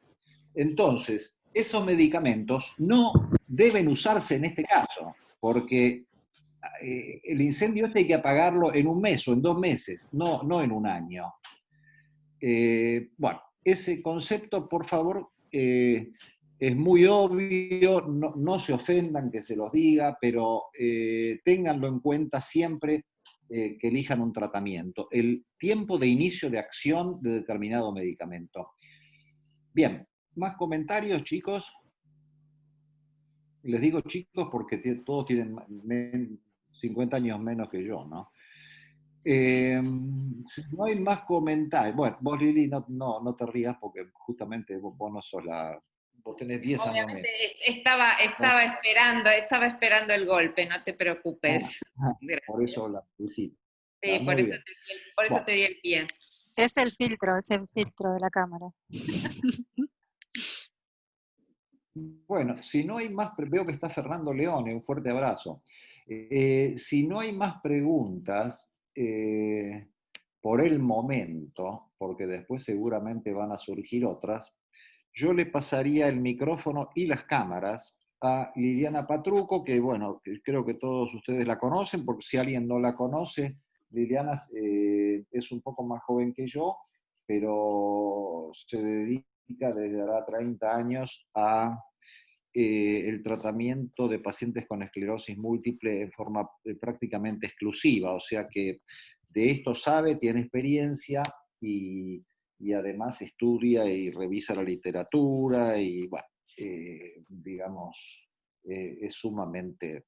Entonces, esos medicamentos no deben usarse en este caso, porque el incendio este hay que apagarlo en un mes o en 2 meses, no en un año. Bueno, ese concepto, por favor, es muy obvio, no se ofendan que se los diga, pero ténganlo en cuenta siempre que elijan un tratamiento, el tiempo de inicio de acción de determinado medicamento. Bien, ¿más comentarios, chicos? Les digo chicos porque todos tienen 50 años menos que yo, ¿no? Si no hay más comentarios, bueno, vos Lili no te rías porque justamente vos no sos vos tenés 10 años menos. Estaba esperando el golpe, no te preocupes. Por eso la felicito. Sí, por eso te di el pie. Es el filtro de la cámara. Bueno, si no hay más, veo que está Fernando Leone, un fuerte abrazo. Si no hay más preguntas, por el momento, porque después seguramente van a surgir otras, yo le pasaría el micrófono y las cámaras a Liliana Patruco, que bueno, creo que todos ustedes la conocen, porque si alguien no la conoce, Liliana es un poco más joven que yo, pero se dedica desde ahora 30 años a el tratamiento de pacientes con esclerosis múltiple en forma prácticamente exclusiva, o sea que de esto sabe, tiene experiencia y además estudia y revisa la literatura y bueno, digamos, es sumamente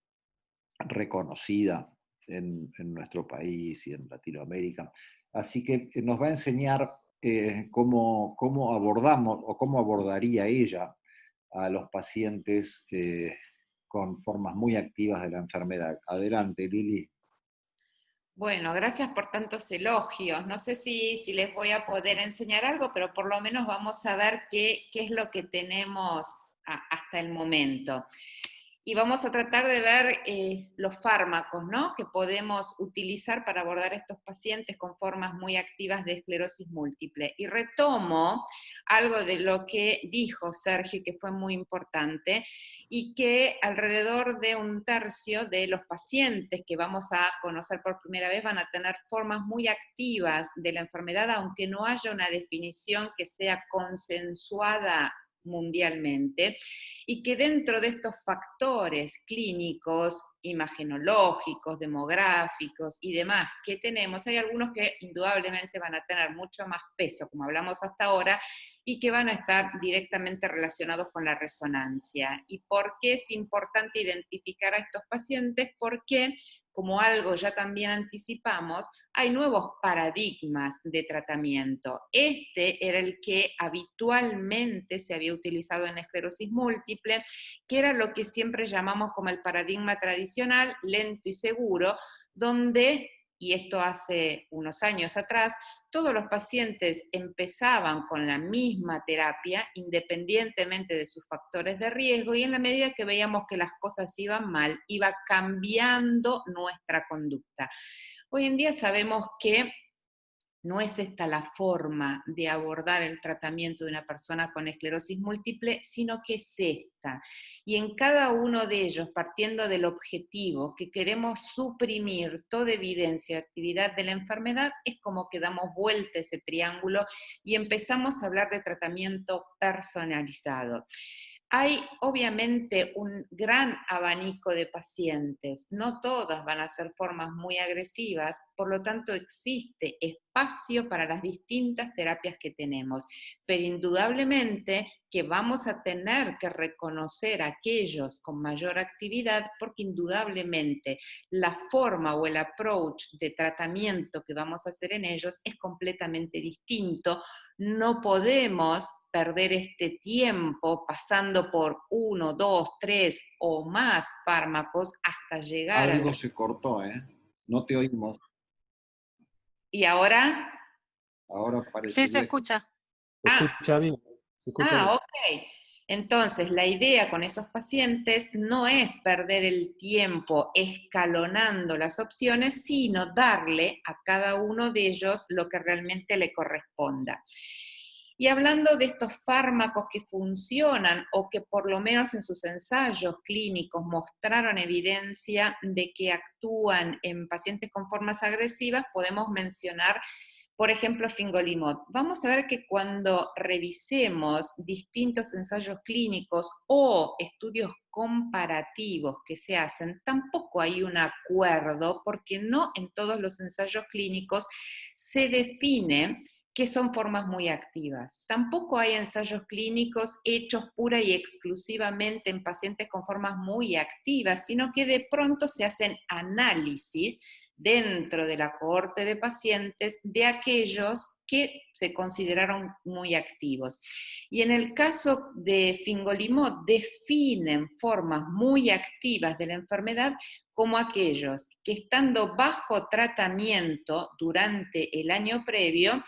reconocida en nuestro país y en Latinoamérica. Así que nos va a enseñar cómo abordamos o cómo abordaría ella a los pacientes con formas muy activas de la enfermedad. Adelante, Lili. Bueno, gracias por tantos elogios. No sé si les voy a poder enseñar algo, pero por lo menos vamos a ver qué es lo que tenemos hasta el momento. Y vamos a tratar de ver los fármacos, ¿no?, que podemos utilizar para abordar a estos pacientes con formas muy activas de esclerosis múltiple. Y retomo algo de lo que dijo Sergio, que fue muy importante, y que alrededor de 1/3 de los pacientes que vamos a conocer por primera vez van a tener formas muy activas de la enfermedad, aunque no haya una definición que sea consensuada mundialmente, y que dentro de estos factores clínicos, imagenológicos, demográficos y demás que tenemos, hay algunos que indudablemente van a tener mucho más peso, como hablamos hasta ahora, y que van a estar directamente relacionados con la resonancia. ¿Y por qué es importante identificar a estos pacientes? Porque, como algo ya también anticipamos, hay nuevos paradigmas de tratamiento. Este era el que habitualmente se había utilizado en esclerosis múltiple, que era lo que siempre llamamos como el paradigma tradicional, lento y seguro, donde, y esto hace unos años atrás, todos los pacientes empezaban con la misma terapia, independientemente de sus factores de riesgo, y en la medida que veíamos que las cosas iban mal, iba cambiando nuestra conducta. Hoy en día sabemos que no es esta la forma de abordar el tratamiento de una persona con esclerosis múltiple, sino que es esta. Y en cada uno de ellos, partiendo del objetivo que queremos suprimir toda evidencia de actividad de la enfermedad, es como que damos vuelta ese triángulo y empezamos a hablar de tratamiento personalizado. Hay obviamente un gran abanico de pacientes, no todas van a ser formas muy agresivas, por lo tanto existe espacio para las distintas terapias que tenemos, pero indudablemente que vamos a tener que reconocer a aquellos con mayor actividad, porque indudablemente la forma o el approach de tratamiento que vamos a hacer en ellos es completamente distinto. No podemos perder este tiempo pasando por 1, 2, 3 o más fármacos hasta llegar Algo al... se cortó, no te oímos. ¿Y ahora? Ahora Sí, se parecería que... escucha. Se escucha bien. Se escucha bien. Ok. Entonces, la idea con esos pacientes no es perder el tiempo escalonando las opciones, sino darle a cada uno de ellos lo que realmente le corresponda. Y hablando de estos fármacos que funcionan o que por lo menos en sus ensayos clínicos mostraron evidencia de que actúan en pacientes con formas agresivas, podemos mencionar, por ejemplo, fingolimod. Vamos a ver que cuando revisemos distintos ensayos clínicos o estudios comparativos que se hacen, tampoco hay un acuerdo, porque no en todos los ensayos clínicos se define que son formas muy activas. Tampoco hay ensayos clínicos hechos pura y exclusivamente en pacientes con formas muy activas, sino que de pronto se hacen análisis dentro de la cohorte de pacientes de aquellos que se consideraron muy activos. Y en el caso de fingolimod definen formas muy activas de la enfermedad como aquellos que, estando bajo tratamiento durante el año previo,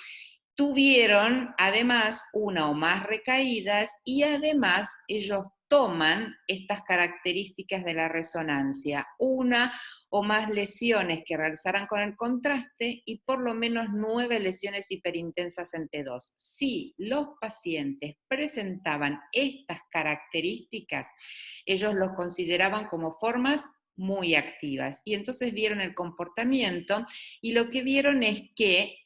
tuvieron además una o más recaídas, y además ellos toman estas características de la resonancia, una o más lesiones que realizaran con el contraste y por lo menos 9 lesiones hiperintensas en T2. Si los pacientes presentaban estas características, ellos los consideraban como formas muy activas, y entonces vieron el comportamiento, y lo que vieron es que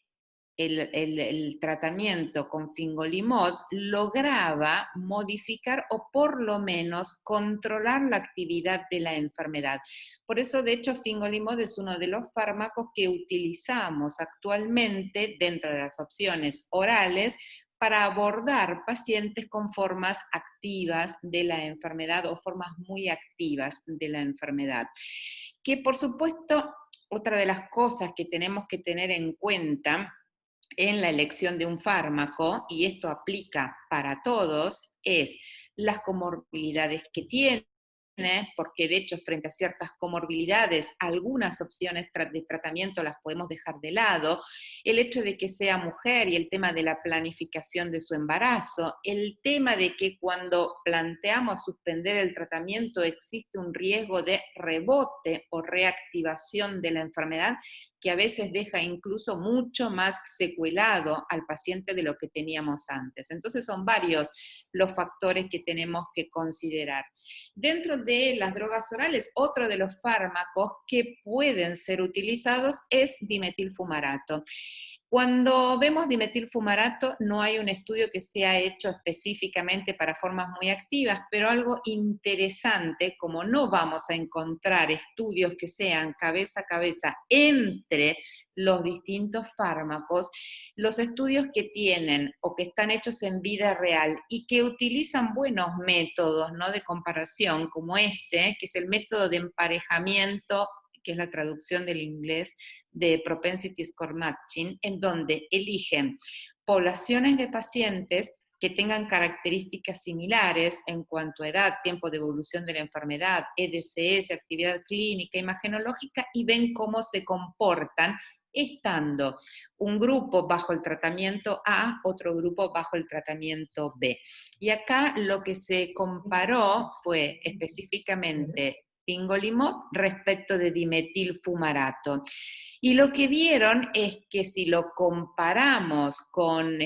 el tratamiento con fingolimod lograba modificar o por lo menos controlar la actividad de la enfermedad. Por eso, de hecho, fingolimod es uno de los fármacos que utilizamos actualmente dentro de las opciones orales para abordar pacientes con formas activas de la enfermedad o formas muy activas de la enfermedad. Que por supuesto, otra de las cosas que tenemos que tener en cuenta en la elección de un fármaco, y esto aplica para todos, es las comorbilidades que tiene, porque de hecho frente a ciertas comorbilidades, algunas opciones de tratamiento las podemos dejar de lado, el hecho de que sea mujer y el tema de la planificación de su embarazo, el tema de que cuando planteamos suspender el tratamiento existe un riesgo de rebote o reactivación de la enfermedad, que a veces deja incluso mucho más secuelado al paciente de lo que teníamos antes. Entonces son varios los factores que tenemos que considerar. Dentro de las drogas orales, otro de los fármacos que pueden ser utilizados es dimetilfumarato. Cuando vemos dimetilfumarato, no hay un estudio que se ha hecho específicamente para formas muy activas, pero algo interesante, como no vamos a encontrar estudios que sean cabeza a cabeza entre los distintos fármacos, los estudios que tienen o que están hechos en vida real y que utilizan buenos métodos, ¿no?, de comparación, como este, que es el método de emparejamiento, que es la traducción del inglés de Propensity Score Matching, en donde eligen poblaciones de pacientes que tengan características similares en cuanto a edad, tiempo de evolución de la enfermedad, EDCS, actividad clínica, imagenológica, y ven cómo se comportan estando un grupo bajo el tratamiento A, otro grupo bajo el tratamiento B. Y acá lo que se comparó fue específicamente fingolimod respecto de dimetilfumarato. Y lo que vieron es que si lo comparamos con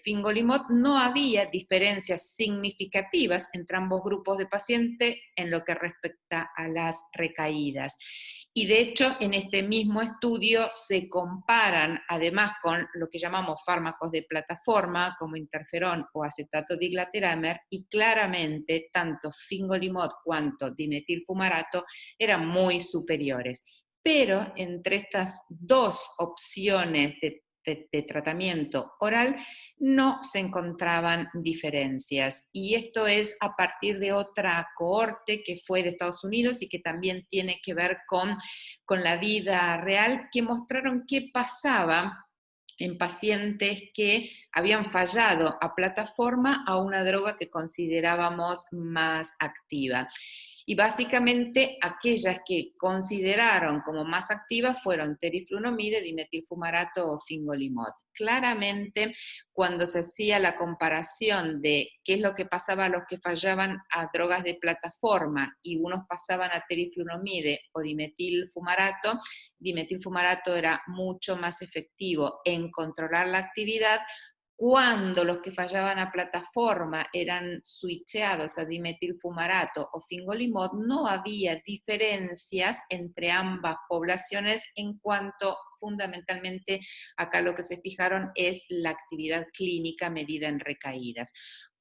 fingolimod, no había diferencias significativas entre ambos grupos de pacientes en lo que respecta a las recaídas. Y de hecho, en este mismo estudio se comparan además con lo que llamamos fármacos de plataforma, como interferón o acetato diglateramer, y claramente tanto fingolimod cuanto dimetilfumarato eran muy superiores. Pero entre estas dos opciones de tratamiento oral no se encontraban diferencias. Y esto es a partir de otra cohorte que fue de Estados Unidos y que también tiene que ver con la vida real, que mostraron qué pasaba en pacientes que habían fallado a plataforma a una droga que considerábamos más activa. Y básicamente aquellas que consideraron como más activas fueron teriflunomide, dimetilfumarato o fingolimod. Claramente, cuando se hacía la comparación de qué es lo que pasaba a los que fallaban a drogas de plataforma y unos pasaban a teriflunomide o dimetilfumarato era mucho más efectivo en controlar la actividad. Cuando los que fallaban a plataforma eran switcheados a dimetilfumarato o fingolimod, no había diferencias entre ambas poblaciones en cuanto, fundamentalmente, acá lo que se fijaron es la actividad clínica medida en recaídas.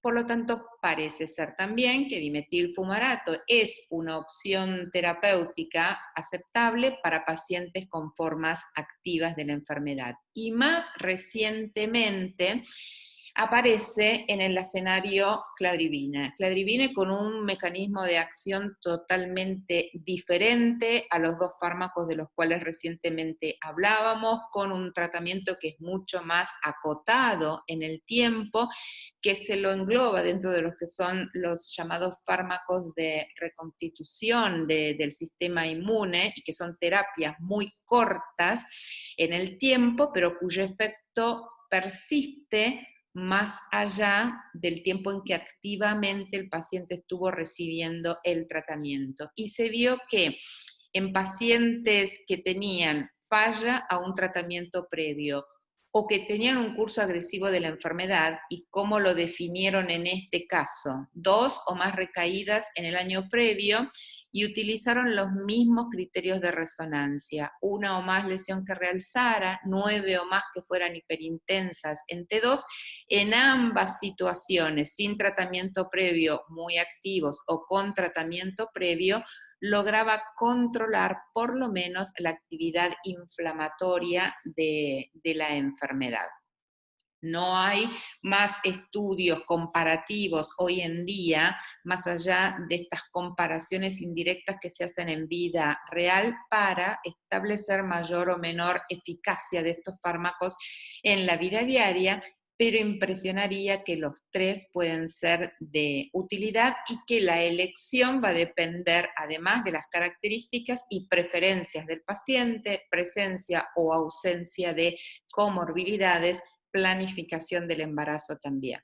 Por lo tanto, parece ser también que dimetilfumarato es una opción terapéutica aceptable para pacientes con formas activas de la enfermedad. Y más recientemente aparece en el escenario cladribine. Cladribine con un mecanismo de acción totalmente diferente a los dos fármacos de los cuales recientemente hablábamos, con un tratamiento que es mucho más acotado en el tiempo, que se lo engloba dentro de los que son los llamados fármacos de reconstitución del sistema inmune, y que son terapias muy cortas en el tiempo, pero cuyo efecto persiste más allá del tiempo en que activamente el paciente estuvo recibiendo el tratamiento. Y se vio que en pacientes que tenían falla a un tratamiento previo o que tenían un curso agresivo de la enfermedad, y cómo lo definieron en este caso, 2 o más recaídas en el año previo, y utilizaron los mismos criterios de resonancia, 1 o más lesión que realzara, 9 o más que fueran hiperintensas en T2, en ambas situaciones, sin tratamiento previo muy activos o con tratamiento previo, lograba controlar por lo menos la actividad inflamatoria de la enfermedad. No hay más estudios comparativos hoy en día, más allá de estas comparaciones indirectas que se hacen en vida real para establecer mayor o menor eficacia de estos fármacos en la vida diaria, pero impresionaría que los 3 pueden ser de utilidad y que la elección va a depender, además de las características y preferencias del paciente, presencia o ausencia de comorbilidades, planificación del embarazo también.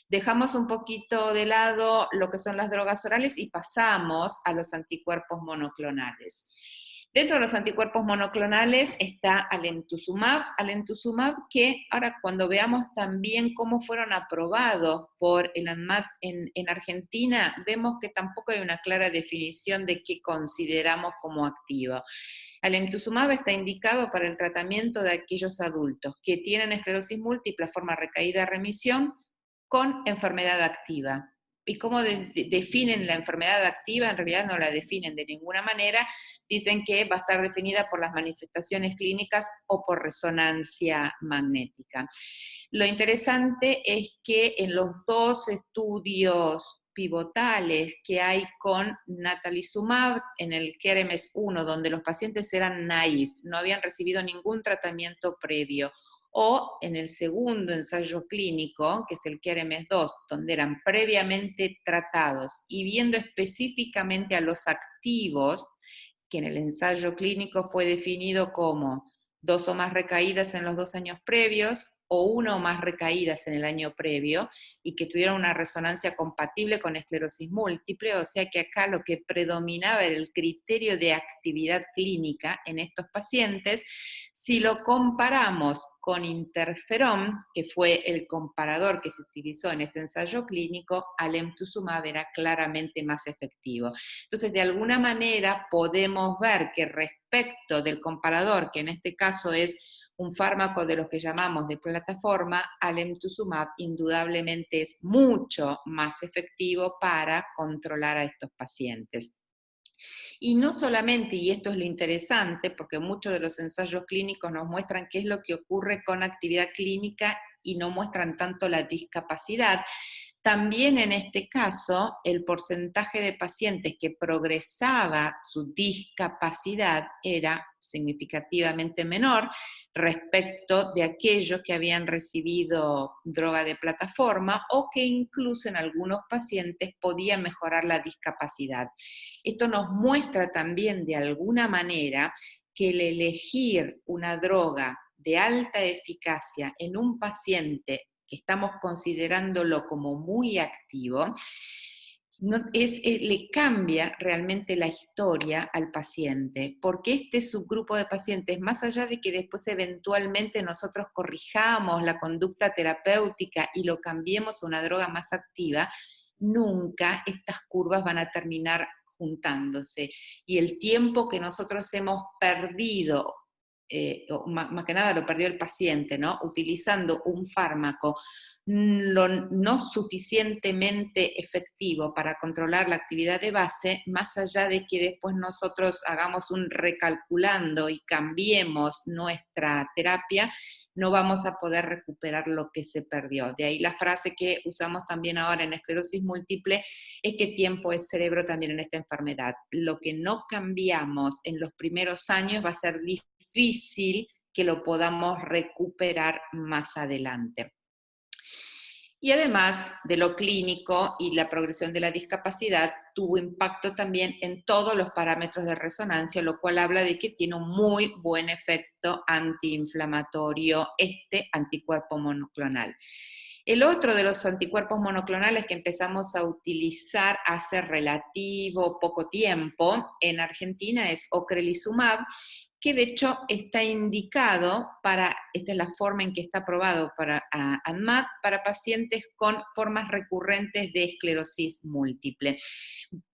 Dejamos un poquito de lado lo que son las drogas orales y pasamos a los anticuerpos monoclonales. Dentro de los anticuerpos monoclonales está alemtuzumab que ahora cuando veamos también cómo fueron aprobados por el ANMAT en Argentina, vemos que tampoco hay una clara definición de qué consideramos como activo. Alemtuzumab está indicado para el tratamiento de aquellos adultos que tienen esclerosis múltiple, forma recaída, remisión, con enfermedad activa. ¿Y cómo definen la enfermedad activa? En realidad no la definen de ninguna manera, dicen que va a estar definida por las manifestaciones clínicas o por resonancia magnética. Lo interesante es que en los 2 estudios pivotales que hay con natalizumab en el KEREMES-1, donde los pacientes eran naive, no habían recibido ningún tratamiento previo, o en el segundo ensayo clínico, que es el KEREMES-2, donde eran previamente tratados, y viendo específicamente a los activos, que en el ensayo clínico fue definido como 2 o más recaídas en los 2 años previos, o 1 o más recaídas en el año previo, y que tuvieron una resonancia compatible con esclerosis múltiple, o sea que acá lo que predominaba era el criterio de actividad clínica en estos pacientes. Si lo comparamos con interferón, que fue el comparador que se utilizó en este ensayo clínico, alemtuzumab era claramente más efectivo. Entonces, de alguna manera podemos ver que respecto del comparador, que en este caso es un fármaco de los que llamamos de plataforma, alemtuzumab indudablemente es mucho más efectivo para controlar a estos pacientes. Y no solamente, y esto es lo interesante, porque muchos de los ensayos clínicos nos muestran qué es lo que ocurre con actividad clínica y no muestran tanto la discapacidad. También en este caso, el porcentaje de pacientes que progresaba su discapacidad era significativamente menor respecto de aquellos que habían recibido droga de plataforma o que incluso en algunos pacientes podía mejorar la discapacidad. Esto nos muestra también de alguna manera que el elegir una droga de alta eficacia en un paciente que estamos considerándolo como muy activo, le cambia realmente la historia al paciente, porque este subgrupo de pacientes, más allá de que después eventualmente nosotros corrijamos la conducta terapéutica y lo cambiemos a una droga más activa, nunca estas curvas van a terminar juntándose. Y el tiempo que nosotros hemos perdido, más que nada lo perdió el paciente, ¿no? Utilizando un fármaco no suficientemente efectivo para controlar la actividad de base, más allá de que después nosotros hagamos un recalculando y cambiemos nuestra terapia, no vamos a poder recuperar lo que se perdió. De ahí la frase que usamos también ahora en esclerosis múltiple, es que tiempo es cerebro también en esta enfermedad. Lo que no cambiamos en los primeros años va a ser difícil que lo podamos recuperar más adelante. Y además de lo clínico y la progresión de la discapacidad, tuvo impacto también en todos los parámetros de resonancia, lo cual habla de que tiene un muy buen efecto antiinflamatorio este anticuerpo monoclonal. El otro de los anticuerpos monoclonales que empezamos a utilizar hace relativo poco tiempo en Argentina es ocrelizumab, que de hecho está indicado para, esta es la forma en que está aprobado para ANMAT, para pacientes con formas recurrentes de esclerosis múltiple.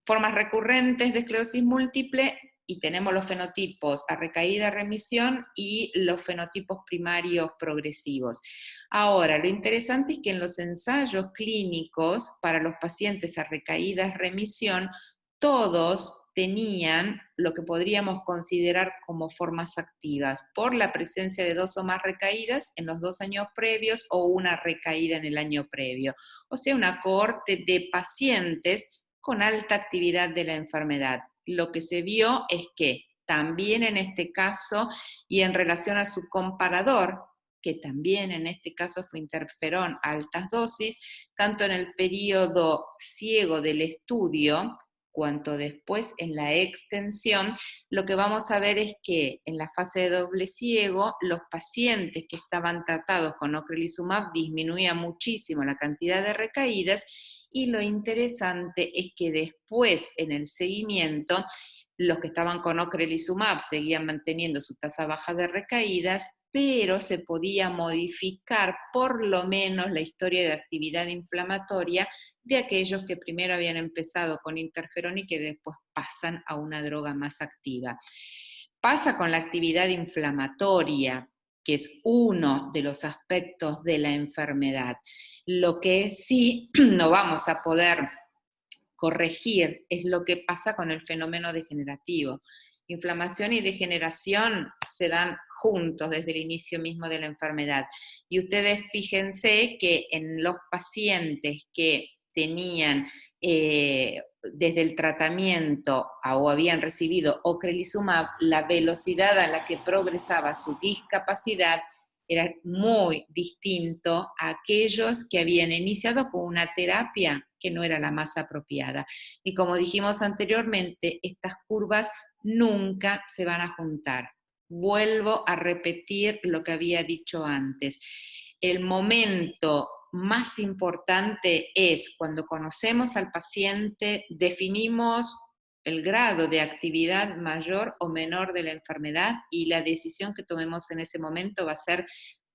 Formas recurrentes de esclerosis múltiple, y tenemos los fenotipos a recaída, remisión y los fenotipos primarios progresivos. Ahora, lo interesante es que en los ensayos clínicos para los pacientes a recaída, remisión, todos tenían lo que podríamos considerar como formas activas, por la presencia de 2 o más recaídas en los 2 años previos o una recaída en el año previo. O sea, una cohorte de pacientes con alta actividad de la enfermedad. Lo que se vio es que también en este caso y en relación a su comparador, que también en este caso fue interferón a altas dosis, tanto en el periodo ciego del estudio, cuanto después en la extensión, lo que vamos a ver es que en la fase de doble ciego, los pacientes que estaban tratados con ocrelizumab disminuía muchísimo la cantidad de recaídas, y lo interesante es que después en el seguimiento, los que estaban con ocrelizumab seguían manteniendo su tasa baja de recaídas, pero se podía modificar por lo menos la historia de actividad inflamatoria de aquellos que primero habían empezado con interferón y que después pasan a una droga más activa. Pasa con la actividad inflamatoria, que es uno de los aspectos de la enfermedad. Lo que sí no vamos a poder corregir es lo que pasa con el fenómeno degenerativo. Inflamación y degeneración se dan juntos desde el inicio mismo de la enfermedad. Y ustedes fíjense que en los pacientes que tenían desde el tratamiento o habían recibido ocrelizumab, la velocidad a la que progresaba su discapacidad era muy distinto a aquellos que habían iniciado con una terapia que no era la más apropiada. Y como dijimos anteriormente, estas curvas nunca se van a juntar. Vuelvo a repetir lo que había dicho antes. El momento más importante es cuando conocemos al paciente, definimos el grado de actividad mayor o menor de la enfermedad, y la decisión que tomemos en ese momento va a ser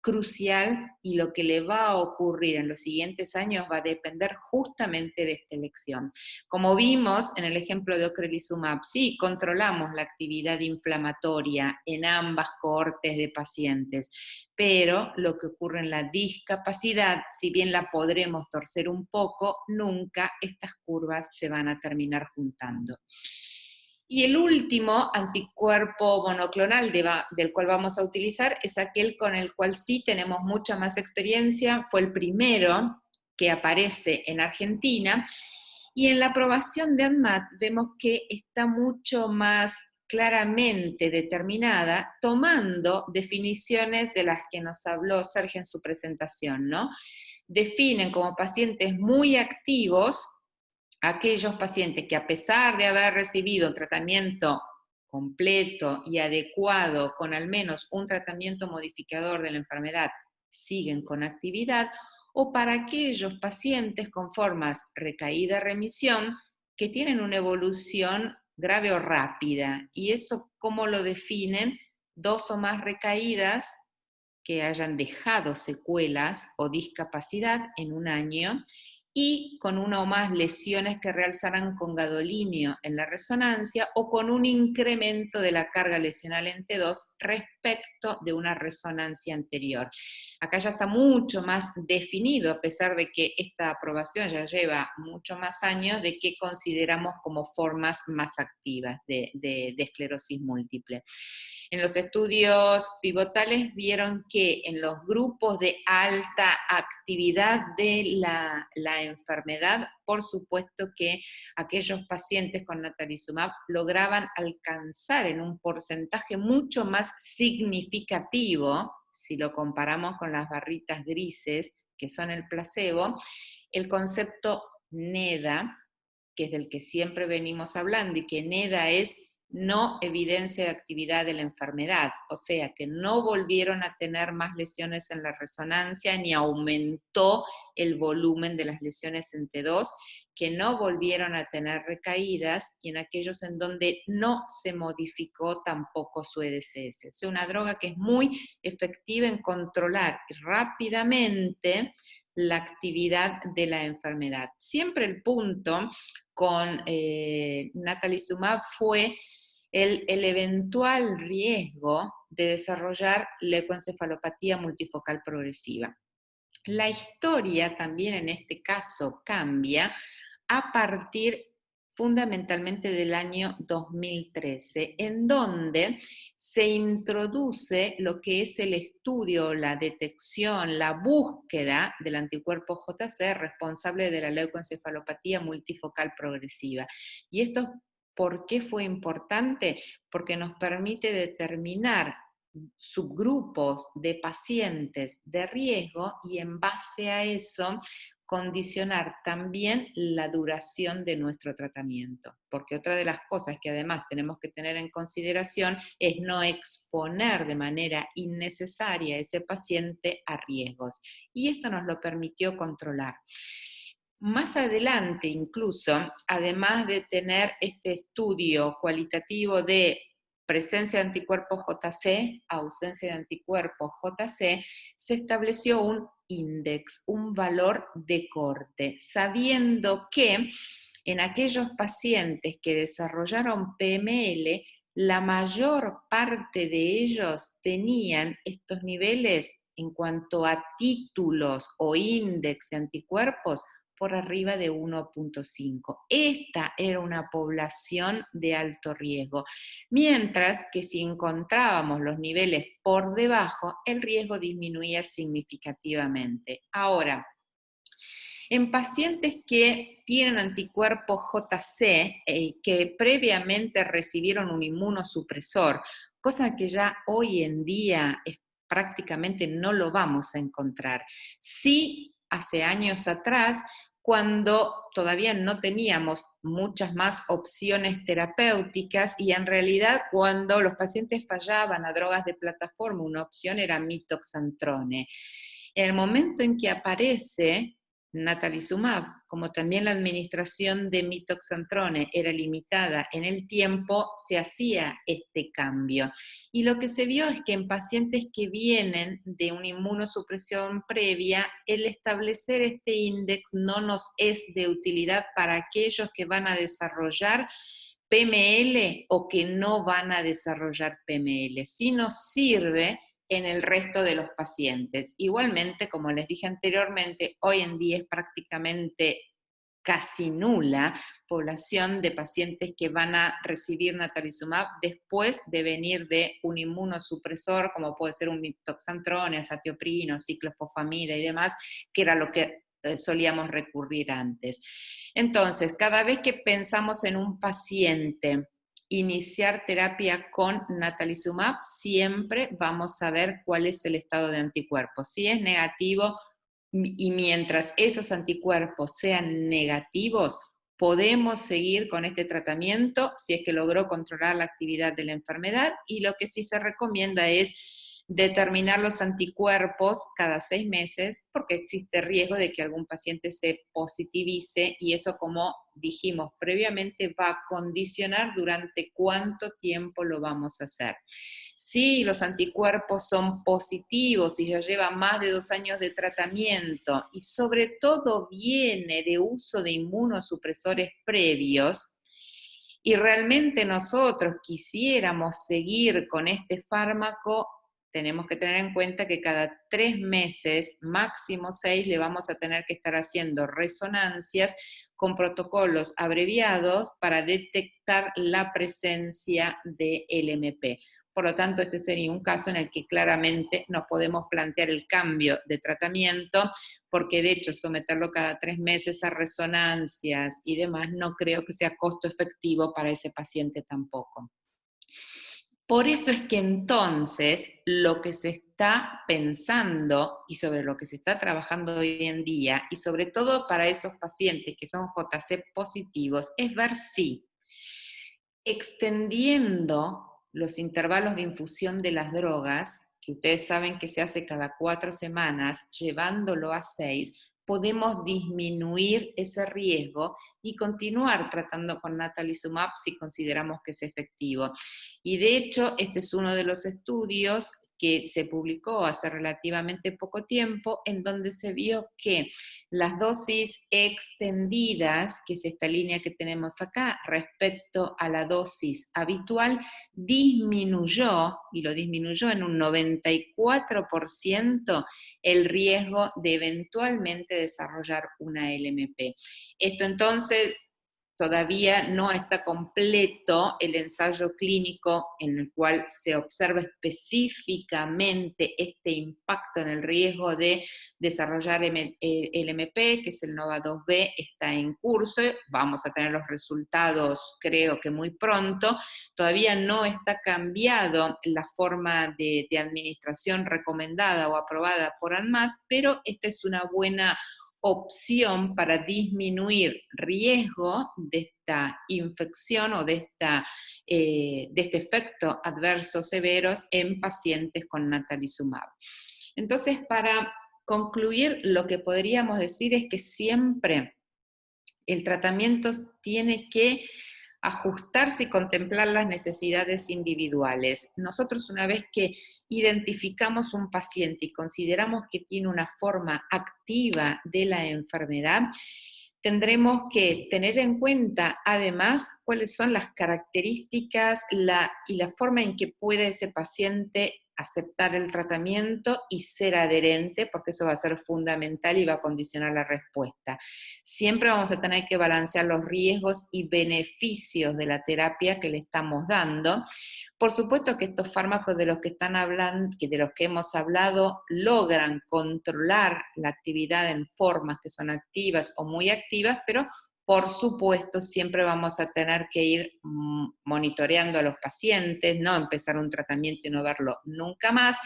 crucial, y lo que le va a ocurrir en los siguientes años va a depender justamente de esta elección. Como vimos en el ejemplo de ocrelizumab, sí, controlamos la actividad inflamatoria en ambas cohortes de pacientes, pero lo que ocurre en la discapacidad, si bien la podremos torcer un poco, nunca estas curvas se van a terminar juntando. Y el último anticuerpo monoclonal del cual vamos a utilizar es aquel con el cual sí tenemos mucha más experiencia, fue el primero que aparece en Argentina, y en la aprobación de ANMAT vemos que está mucho más claramente determinada, tomando definiciones de las que nos habló Sergio en su presentación, ¿no? Definen como pacientes muy activos aquellos pacientes que, a pesar de haber recibido un tratamiento completo y adecuado con al menos un tratamiento modificador de la enfermedad, siguen con actividad, o para aquellos pacientes con formas recaída-remisión que tienen una evolución grave o rápida. ¿Y eso cómo lo definen? 2 o más recaídas que hayan dejado secuelas o discapacidad en un año, y con 1 o más lesiones que realzarán con gadolinio en la resonancia, o con un incremento de la carga lesional en T2 respecto de una resonancia anterior. Acá ya está mucho más definido, a pesar de que esta aprobación ya lleva mucho más años, de qué consideramos como formas más activas de esclerosis múltiple. En los estudios pivotales vieron que en los grupos de alta actividad de la enfermedad, por supuesto que aquellos pacientes con natalizumab lograban alcanzar en un porcentaje mucho más significativo, si lo comparamos con las barritas grises, que son el placebo, el concepto NEDA, que es del que siempre venimos hablando, y que NEDA es no evidencia de actividad de la enfermedad, o sea que no volvieron a tener más lesiones en la resonancia, ni aumentó el volumen de las lesiones en T2, que no volvieron a tener recaídas, y en aquellos en donde no se modificó tampoco su EDCS. O sea, una droga que es muy efectiva en controlar rápidamente la actividad de la enfermedad. Siempre el punto con natalizumab fue el eventual riesgo de desarrollar leucoencefalopatía multifocal progresiva. La historia también en este caso cambia a partir fundamentalmente del año 2013, en donde se introduce lo que es el estudio, la detección, la búsqueda del anticuerpo JC responsable de la leucoencefalopatía multifocal progresiva. Y esto, ¿por qué fue importante? Porque nos permite determinar subgrupos de pacientes de riesgo y en base a eso condicionar también la duración de nuestro tratamiento, porque otra de las cosas que además tenemos que tener en consideración es no exponer de manera innecesaria a ese paciente a riesgos, y esto nos lo permitió controlar. Más adelante incluso, además de tener este estudio cualitativo de presencia de anticuerpos JC, ausencia de anticuerpos JC, se estableció un índice, un valor de corte, sabiendo que en aquellos pacientes que desarrollaron PML, la mayor parte de ellos tenían estos niveles en cuanto a títulos o índice de anticuerpos por arriba de 1.5. Esta era una población de alto riesgo, mientras que si encontrábamos los niveles por debajo, el riesgo disminuía significativamente. Ahora, en pacientes que tienen anticuerpos JC, que previamente recibieron un inmunosupresor, cosa que ya hoy en día prácticamente no lo vamos a encontrar. Sí, hace años atrás, cuando todavía no teníamos muchas más opciones terapéuticas y en realidad cuando los pacientes fallaban a drogas de plataforma, una opción era mitoxantrone. En el momento en que aparece natalizumab, como también la administración de mitoxantrone era limitada en el tiempo, se hacía este cambio. Y lo que se vio es que en pacientes que vienen de una inmunosupresión previa, el establecer este índice no nos es de utilidad para aquellos que van a desarrollar PML o que no van a desarrollar PML. Sí nos sirve en el resto de los pacientes. Igualmente, como les dije anteriormente, hoy en día es prácticamente casi nula población de pacientes que van a recibir natalizumab después de venir de un inmunosupresor, como puede ser un mitoxantrone, azatioprino, ciclofosfamida y demás, que era lo que solíamos recurrir antes. Entonces, cada vez que pensamos en un paciente iniciar terapia con natalizumab, siempre vamos a ver cuál es el estado de anticuerpos. Si es negativo, y mientras esos anticuerpos sean negativos, podemos seguir con este tratamiento si es que logró controlar la actividad de la enfermedad, y lo que sí se recomienda es determinar los anticuerpos cada 6 meses, porque existe riesgo de que algún paciente se positivice, y eso, como dijimos previamente, va a condicionar durante cuánto tiempo lo vamos a hacer. Si los anticuerpos son positivos y ya lleva más de 2 años de tratamiento, y sobre todo viene de uso de inmunosupresores previos, y realmente nosotros quisiéramos seguir con este fármaco, tenemos que tener en cuenta que cada 3 meses, máximo 6, le vamos a tener que estar haciendo resonancias con protocolos abreviados para detectar la presencia de LMP. Por lo tanto, este sería un caso en el que claramente nos podemos plantear el cambio de tratamiento, porque de hecho someterlo cada 3 meses a resonancias y demás no creo que sea costo efectivo para ese paciente tampoco. Por eso es que entonces lo que se está pensando y sobre lo que se está trabajando hoy en día, y sobre todo para esos pacientes que son JC positivos, es ver si extendiendo los intervalos de infusión de las drogas, que ustedes saben que se hace cada 4 semanas, llevándolo a 6, podemos disminuir ese riesgo y continuar tratando con natalizumab si consideramos que es efectivo. Y de hecho, este es uno de los estudios que se publicó hace relativamente poco tiempo, en donde se vio que las dosis extendidas, que es esta línea que tenemos acá, respecto a la dosis habitual, disminuyó, y lo disminuyó en un 94%, el riesgo de eventualmente desarrollar una LMP. Esto entonces todavía no está completo el ensayo clínico en el cual se observa específicamente este impacto en el riesgo de desarrollar el MP, que es el NOVA-2B, está en curso. Vamos a tener los resultados, creo que muy pronto. Todavía no está cambiado la forma de administración recomendada o aprobada por ANMAT, pero esta es una buena opción para disminuir riesgo de esta infección o de este efecto adverso severos en pacientes con natalizumab. Entonces, para concluir, lo que podríamos decir es que siempre el tratamiento tiene que ajustarse y contemplar las necesidades individuales. Nosotros, una vez que identificamos un paciente y consideramos que tiene una forma activa de la enfermedad, tendremos que tener en cuenta además cuáles son las características y la forma en que puede ese paciente aceptar el tratamiento y ser adherente, porque eso va a ser fundamental y va a condicionar la respuesta. Siempre vamos a tener que balancear los riesgos y beneficios de la terapia que le estamos dando. Por supuesto que estos fármacos de los que están hablando, de los que hemos hablado, logran controlar la actividad en formas que son activas o muy activas, pero por supuesto, siempre vamos a tener que ir monitoreando a los pacientes, no empezar un tratamiento y no verlo nunca más,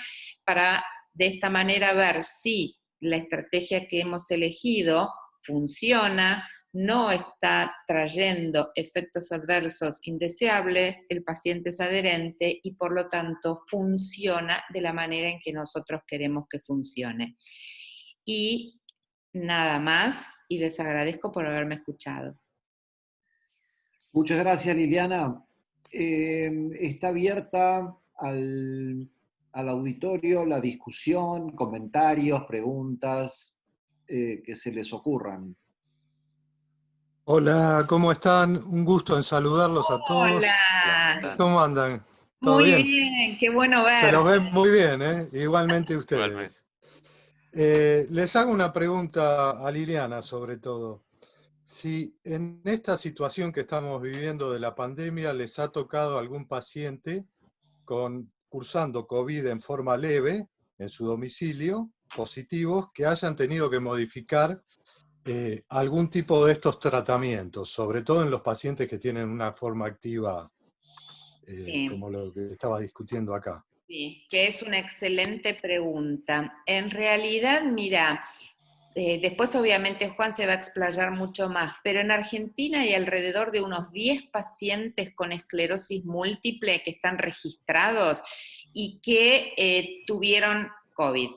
para de esta manera ver si la estrategia que hemos elegido funciona, no está trayendo efectos adversos indeseables, el paciente es adherente y por lo tanto funciona de la manera en que nosotros queremos que funcione. Y nada más, y les agradezco por haberme escuchado. Muchas gracias, Liliana. Está abierta al auditorio la discusión, comentarios, preguntas que se les ocurran. Hola, ¿cómo están? Un gusto en saludarlos a todos. Hola. ¿Cómo andan? ¿Todo Muy bien? bien, qué bueno ver. Se los ven muy bien, ¿eh? Igualmente ustedes. Les hago una pregunta a Liliana, sobre todo. Si en esta situación que estamos viviendo de la pandemia les ha tocado algún paciente cursando COVID en forma leve en su domicilio, positivos, que hayan tenido que modificar algún tipo de estos tratamientos, sobre todo en los pacientes que tienen una forma activa, Sí. como lo que estaba discutiendo acá. Sí, que es una excelente pregunta. En realidad, mira, después obviamente Juan se va a explayar mucho más, pero en Argentina hay alrededor de unos 10 pacientes con esclerosis múltiple que están registrados y que tuvieron COVID.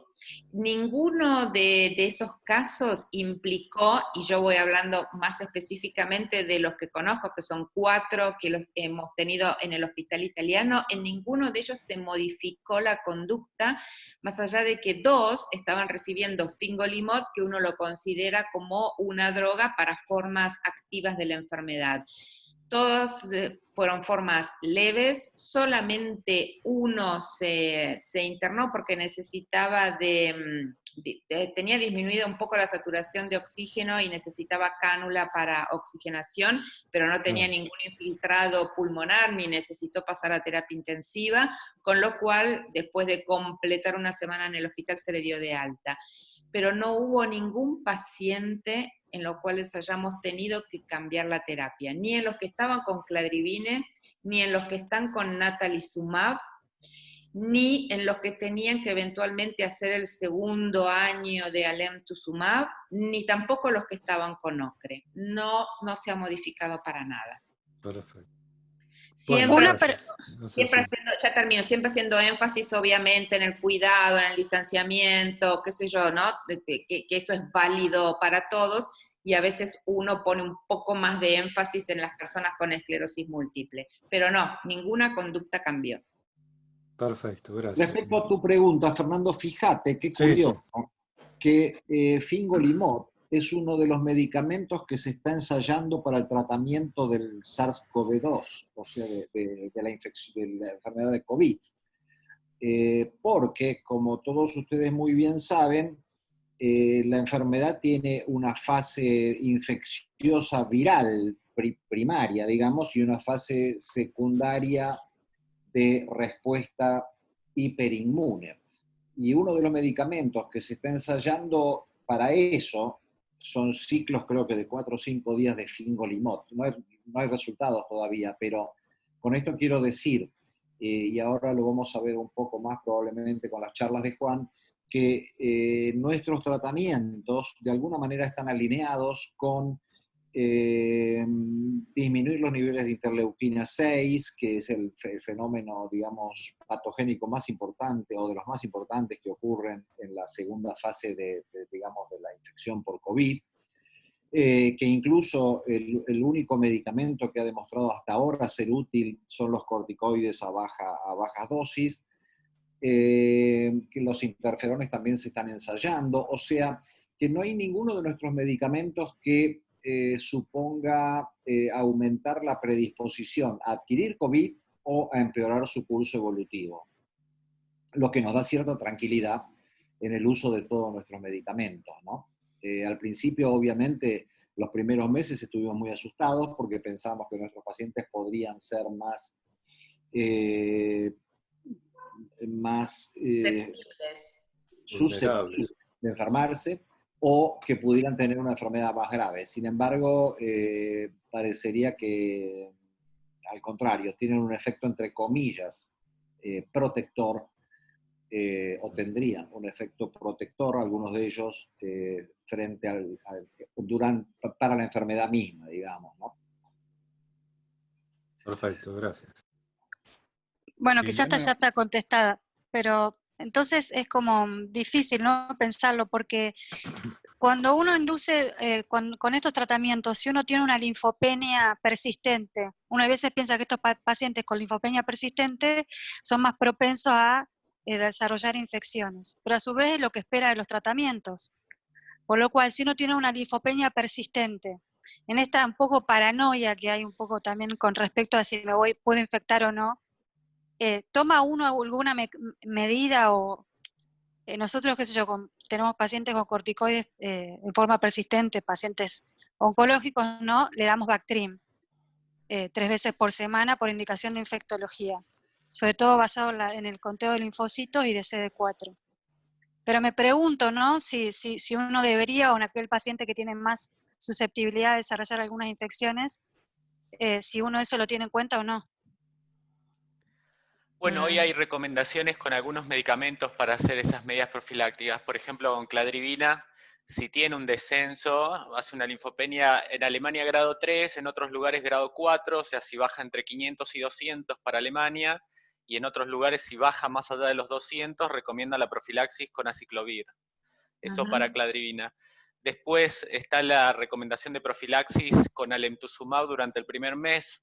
Ninguno de esos casos implicó, y yo voy hablando más específicamente de los que conozco, que son 4 que los hemos tenido en el hospital italiano, en ninguno de ellos se modificó la conducta, más allá de que 2 estaban recibiendo fingolimod, que uno lo considera como una droga para formas activas de la enfermedad. Todos fueron formas leves, solamente uno se internó porque necesitaba tenía disminuida un poco la saturación de oxígeno y necesitaba cánula para oxigenación, pero no tenía ningún infiltrado pulmonar ni necesitó pasar a terapia intensiva, con lo cual después de completar una semana en el hospital se le dio de alta. Pero no hubo ningún paciente en los cuales hayamos tenido que cambiar la terapia, ni en los que estaban con cladribine, ni en los que están con natalizumab, ni en los que tenían que eventualmente hacer el segundo año de alemtuzumab, ni tampoco los que estaban con ocre. No se ha modificado para nada. Perfecto. Siempre, bueno, ya termino, siempre haciendo énfasis obviamente en el cuidado, en el distanciamiento, qué sé yo, ¿no? Que eso es válido para todos, y a veces uno pone un poco más de énfasis en las personas con esclerosis múltiple. Pero no, ninguna conducta cambió. Perfecto, gracias. Respecto a tu pregunta, Fernando, fíjate qué curioso que fingolimod es uno de los medicamentos que se está ensayando para el tratamiento del SARS-CoV-2, o sea, de la enfermedad de COVID. Porque, como todos ustedes muy bien saben, la enfermedad tiene una fase infecciosa viral primaria, digamos, y una fase secundaria de respuesta hiperinmune. Y uno de los medicamentos que se está ensayando para eso son ciclos, creo que de 4 o 5 días de fingolimod. No hay resultados todavía, pero con esto quiero decir, y ahora lo vamos a ver un poco más probablemente con las charlas de Juan, que nuestros tratamientos de alguna manera están alineados con disminuir los niveles de interleuquina 6, que es el fenómeno, digamos, patogénico más importante o de los más importantes que ocurren en la segunda fase digamos, de la infección por COVID, que incluso el único medicamento que ha demostrado hasta ahora ser útil son los corticoides a bajas dosis, que los interferones también se están ensayando, o sea, que no hay ninguno de nuestros medicamentos que suponga aumentar la predisposición a adquirir COVID o a empeorar su curso evolutivo, lo que nos da cierta tranquilidad en el uso de todos nuestros medicamentos, ¿no? Al principio, obviamente, los primeros meses estuvimos muy asustados porque pensábamos que nuestros pacientes podrían ser más susceptibles de enfermarse o que pudieran tener una enfermedad más grave. Sin embargo, parecería que, al contrario, tienen un efecto, entre comillas, protector, o tendrían un efecto protector, algunos de ellos, frente para la enfermedad misma, digamos, ¿no? Perfecto, gracias. Bueno, quizás Liliana, ya está contestada, pero entonces es como difícil, ¿no?, pensarlo, porque cuando uno induce, con estos tratamientos, si uno tiene una linfopenia persistente, uno a veces piensa que estos pacientes con linfopenia persistente son más propensos a desarrollar infecciones, pero a su vez es lo que espera de los tratamientos. Por lo cual, si uno tiene una linfopenia persistente, en esta un poco paranoia que hay un poco también con respecto a si puedo infectar o no, ¿toma uno alguna medida o nosotros, qué sé yo, tenemos pacientes con corticoides en forma persistente, pacientes oncológicos, ¿no? Le damos Bactrim 3 veces por semana por indicación de infectología, sobre todo basado en el conteo de linfocitos y de CD4. Pero me pregunto, ¿no?, si uno debería, o en aquel paciente que tiene más susceptibilidad de desarrollar algunas infecciones, si uno eso lo tiene en cuenta o no. Bueno, hoy hay recomendaciones con algunos medicamentos para hacer esas medidas profilácticas. Por ejemplo, con cladribina, si tiene un descenso, hace una linfopenia en Alemania grado 3, en otros lugares grado 4, o sea, si baja entre 500 y 200 para Alemania, y en otros lugares si baja más allá de los 200, recomienda la profilaxis con aciclovir. Eso para cladribina. Después está la recomendación de profilaxis con alemtuzumab durante el primer mes,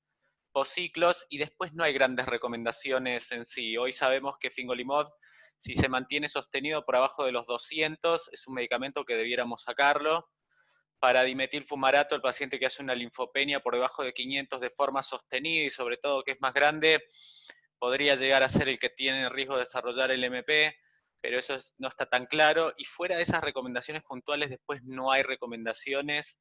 posciclos, y después no hay grandes recomendaciones en sí. Hoy sabemos que fingolimod, si se mantiene sostenido por abajo de los 200, es un medicamento que debiéramos sacarlo. Para dimetilfumarato, el paciente que hace una linfopenia por debajo de 500 de forma sostenida y sobre todo que es más grande, podría llegar a ser el que tiene riesgo de desarrollar el MP, pero eso no está tan claro. Y fuera de esas recomendaciones puntuales, después no hay recomendaciones,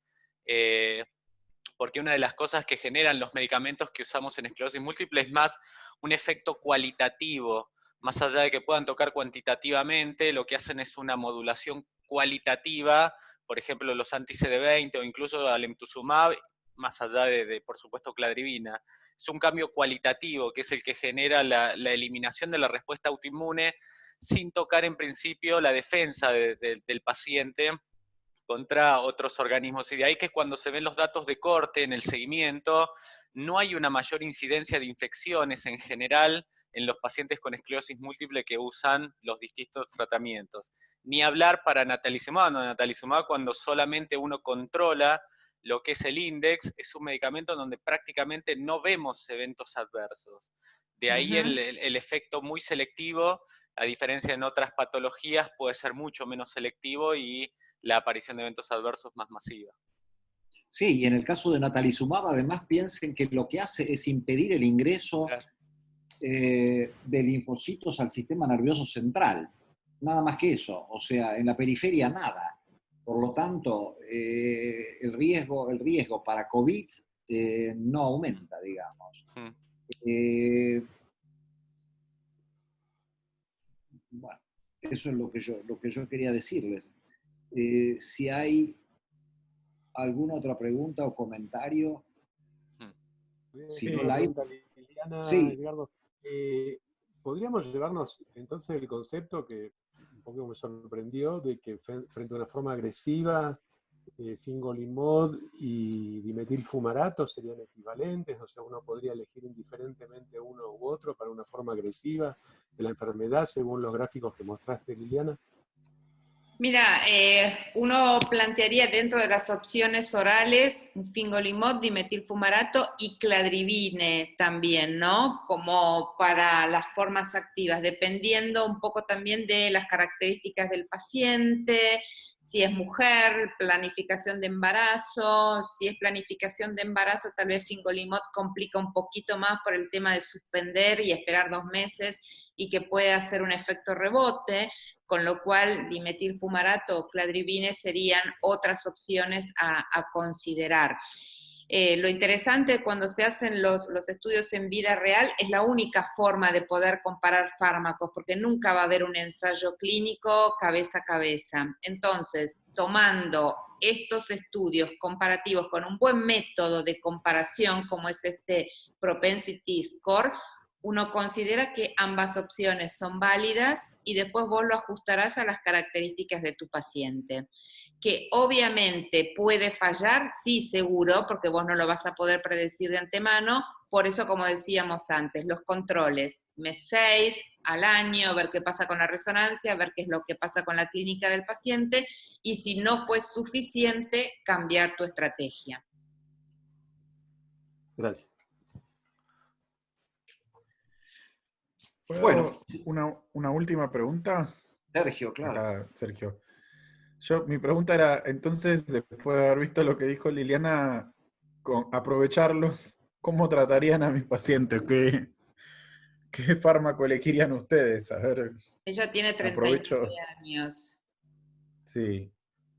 porque una de las cosas que generan los medicamentos que usamos en esclerosis múltiple es más un efecto cualitativo. Más allá de que puedan tocar cuantitativamente, lo que hacen es una modulación cualitativa, por ejemplo, los anti-CD20 o incluso alemtuzumab, más allá de por supuesto, cladribina. Es un cambio cualitativo, que es el que genera la eliminación de la respuesta autoinmune, sin tocar en principio la defensa del paciente contra otros organismos. Y de ahí que cuando se ven los datos de corte en el seguimiento, no hay una mayor incidencia de infecciones en general en los pacientes con esclerosis múltiple que usan los distintos tratamientos. Ni hablar para natalizumab. Natalizumab, cuando solamente uno controla lo que es el índice, es un medicamento donde prácticamente no vemos eventos adversos. De ahí el efecto muy selectivo, a diferencia en otras patologías, puede ser mucho menos selectivo y la aparición de eventos adversos más masiva. Sí, y en el caso de natalizumab, además piensen que lo que hace es impedir el ingreso de linfocitos al sistema nervioso central. Nada más que eso. O sea, en la periferia nada. Por lo tanto, el riesgo para COVID no aumenta, digamos. Bueno, eso es lo que yo quería decirles. Si hay alguna otra pregunta o comentario, si no la hay... Liliana, Sí. Edgardo, podríamos llevarnos entonces el concepto que un poco me sorprendió de que frente a una forma agresiva, fingolimod y dimetilfumarato serían equivalentes, o sea, uno podría elegir indiferentemente uno u otro para una forma agresiva de la enfermedad según los gráficos que mostraste, Liliana. Mira, uno plantearía dentro de las opciones orales un fingolimod, dimetilfumarato y cladribine también, ¿no? Como para las formas activas, dependiendo un poco también de las características del paciente, si es mujer, planificación de embarazo, si es planificación de embarazo, tal vez fingolimod complica un poquito más por el tema de suspender y esperar 2 meses y que puede hacer un efecto rebote, con lo cual dimetilfumarato o cladribine serían otras opciones a considerar. Lo interesante cuando se hacen los estudios en vida real es la única forma de poder comparar fármacos, porque nunca va a haber un ensayo clínico cabeza a cabeza. Entonces, tomando estos estudios comparativos con un buen método de comparación, como es este Propensity Score, uno considera que ambas opciones son válidas y después vos lo ajustarás a las características de tu paciente. Que obviamente puede fallar, sí, seguro, porque vos no lo vas a poder predecir de antemano, por eso, como decíamos antes, los controles, mes 6, al año, ver qué pasa con la resonancia, ver qué es lo que pasa con la clínica del paciente, y si no fue suficiente, cambiar tu estrategia. Gracias. Bueno, una última pregunta. Sergio, claro. Acá, Sergio. Mi pregunta era, entonces, después de haber visto lo que dijo Liliana, aprovecharlos, ¿cómo tratarían a mis pacientes? ¿Qué fármaco elegirían ustedes? A ver, Ella tiene 39 aprovecho. años. Sí.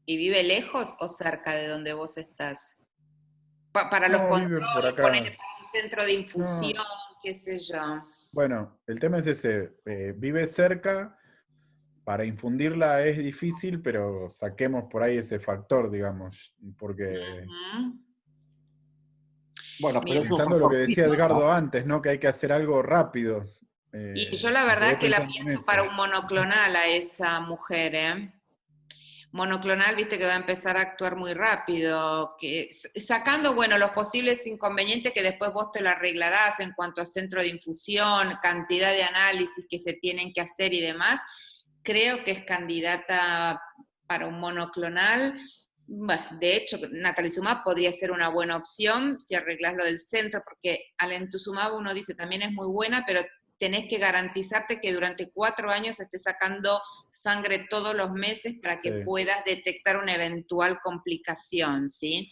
¿Y vive lejos o cerca de donde vos estás? Para los No, vive por controles, acá. ponerle para un centro de infusión, No. qué sé yo. Bueno, el tema es ese. Vive cerca, para infundirla es difícil, pero saquemos por ahí ese factor, digamos, porque... Bueno, pero es un pensando lo que factor decía fijo, Edgardo ¿no? antes, ¿no? Que hay que hacer algo rápido. Y yo la Me verdad quedé que la pensando en pienso eso. para un monoclonal a esa mujer, ¿eh? Monoclonal, viste que va a empezar a actuar muy rápido, que sacando, bueno, los posibles inconvenientes que después vos te lo arreglarás en cuanto a centro de infusión, cantidad de análisis que se tienen que hacer y demás, creo que es candidata para un monoclonal. Bueno, de hecho, natalizumab podría ser una buena opción si arreglas lo del centro, porque alemtuzumab uno dice también es muy buena, pero tenés que garantizarte que durante 4 años estés sacando sangre todos los meses para que puedas detectar una eventual complicación, ¿sí?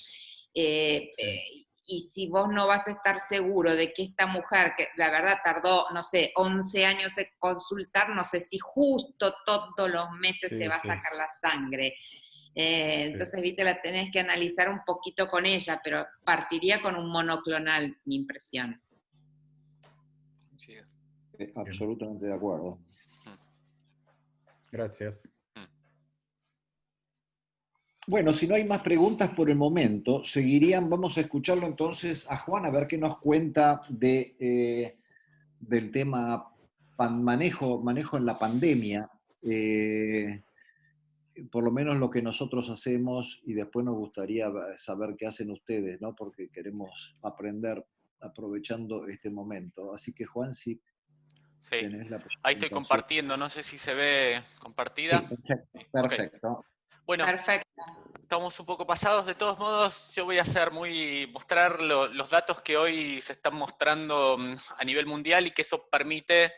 Y si vos no vas a estar seguro de que esta mujer, que la verdad tardó, no sé, 11 años en consultar, no sé si justo todos los meses se va a sacar la sangre. Entonces, viste, la tenés que analizar un poquito con ella, pero partiría con un monoclonal, mi impresión. Absolutamente de acuerdo. Gracias. Bueno, si no hay más preguntas por el momento, vamos a escucharlo entonces a Juan, a ver qué nos cuenta del tema manejo en la pandemia, por lo menos lo que nosotros hacemos, y después nos gustaría saber qué hacen ustedes, ¿no? Porque queremos aprender aprovechando este momento. Así que Juan, si tenés la presentación. Ahí estoy compartiendo, no sé si se ve compartida. Sí, perfecto. Okay. Bueno, estamos un poco pasados, de todos modos yo voy a mostrar los datos que hoy se están mostrando a nivel mundial y que eso permite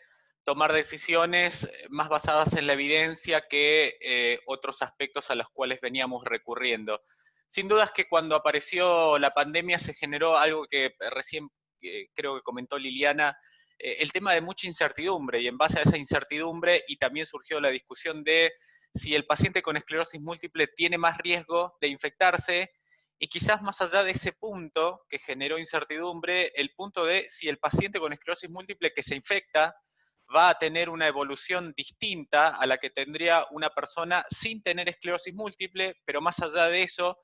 tomar decisiones más basadas en la evidencia que otros aspectos a los cuales veníamos recurriendo. Sin duda es que cuando apareció la pandemia se generó algo que recién creo que comentó Liliana, el tema de mucha incertidumbre, y en base a esa incertidumbre y también surgió la discusión de si el paciente con esclerosis múltiple tiene más riesgo de infectarse y quizás más allá de ese punto que generó incertidumbre, el punto de si el paciente con esclerosis múltiple que se infecta va a tener una evolución distinta a la que tendría una persona sin tener esclerosis múltiple, pero más allá de eso,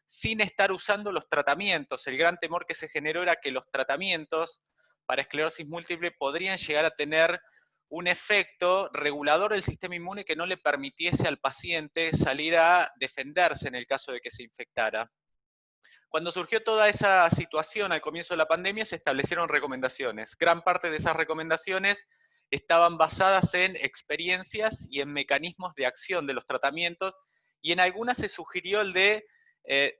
sin estar usando los tratamientos. El gran temor que se generó era que los tratamientos para esclerosis múltiple podrían llegar a tener un efecto regulador del sistema inmune que no le permitiese al paciente salir a defenderse en el caso de que se infectara. Cuando surgió toda esa situación al comienzo de la pandemia, se establecieron recomendaciones. Gran parte de esas recomendaciones estaban basadas en experiencias y en mecanismos de acción de los tratamientos, y en algunas se sugirió el de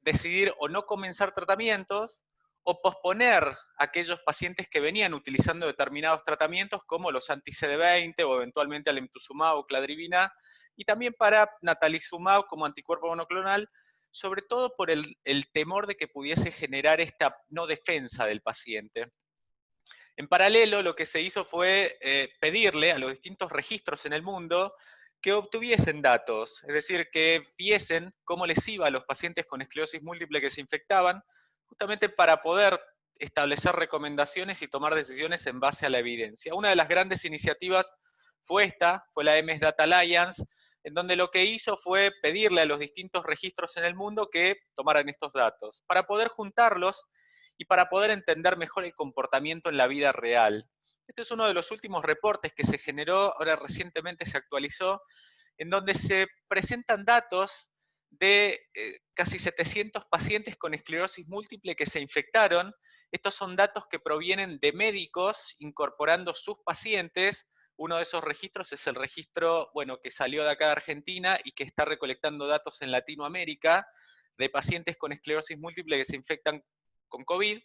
decidir o no comenzar tratamientos o posponer aquellos pacientes que venían utilizando determinados tratamientos como los anti-CD20 o eventualmente alemtuzumab o cladribina, y también para natalizumab como anticuerpo monoclonal, sobre todo por el temor de que pudiese generar esta no defensa del paciente. En paralelo, lo que se hizo fue pedirle a los distintos registros en el mundo que obtuviesen datos, es decir, que viesen cómo les iba a los pacientes con esclerosis múltiple que se infectaban, justamente para poder establecer recomendaciones y tomar decisiones en base a la evidencia. Una de las grandes iniciativas fue la MS Data Alliance, en donde lo que hizo fue pedirle a los distintos registros en el mundo que tomaran estos datos, para poder juntarlos y para poder entender mejor el comportamiento en la vida real. Este es uno de los últimos reportes que se generó, ahora recientemente se actualizó, en donde se presentan datos de casi 700 pacientes con esclerosis múltiple que se infectaron. Estos son datos que provienen de médicos incorporando sus pacientes. Uno de esos registros es el registro, que salió de acá de Argentina y que está recolectando datos en Latinoamérica de pacientes con esclerosis múltiple que se infectan con COVID,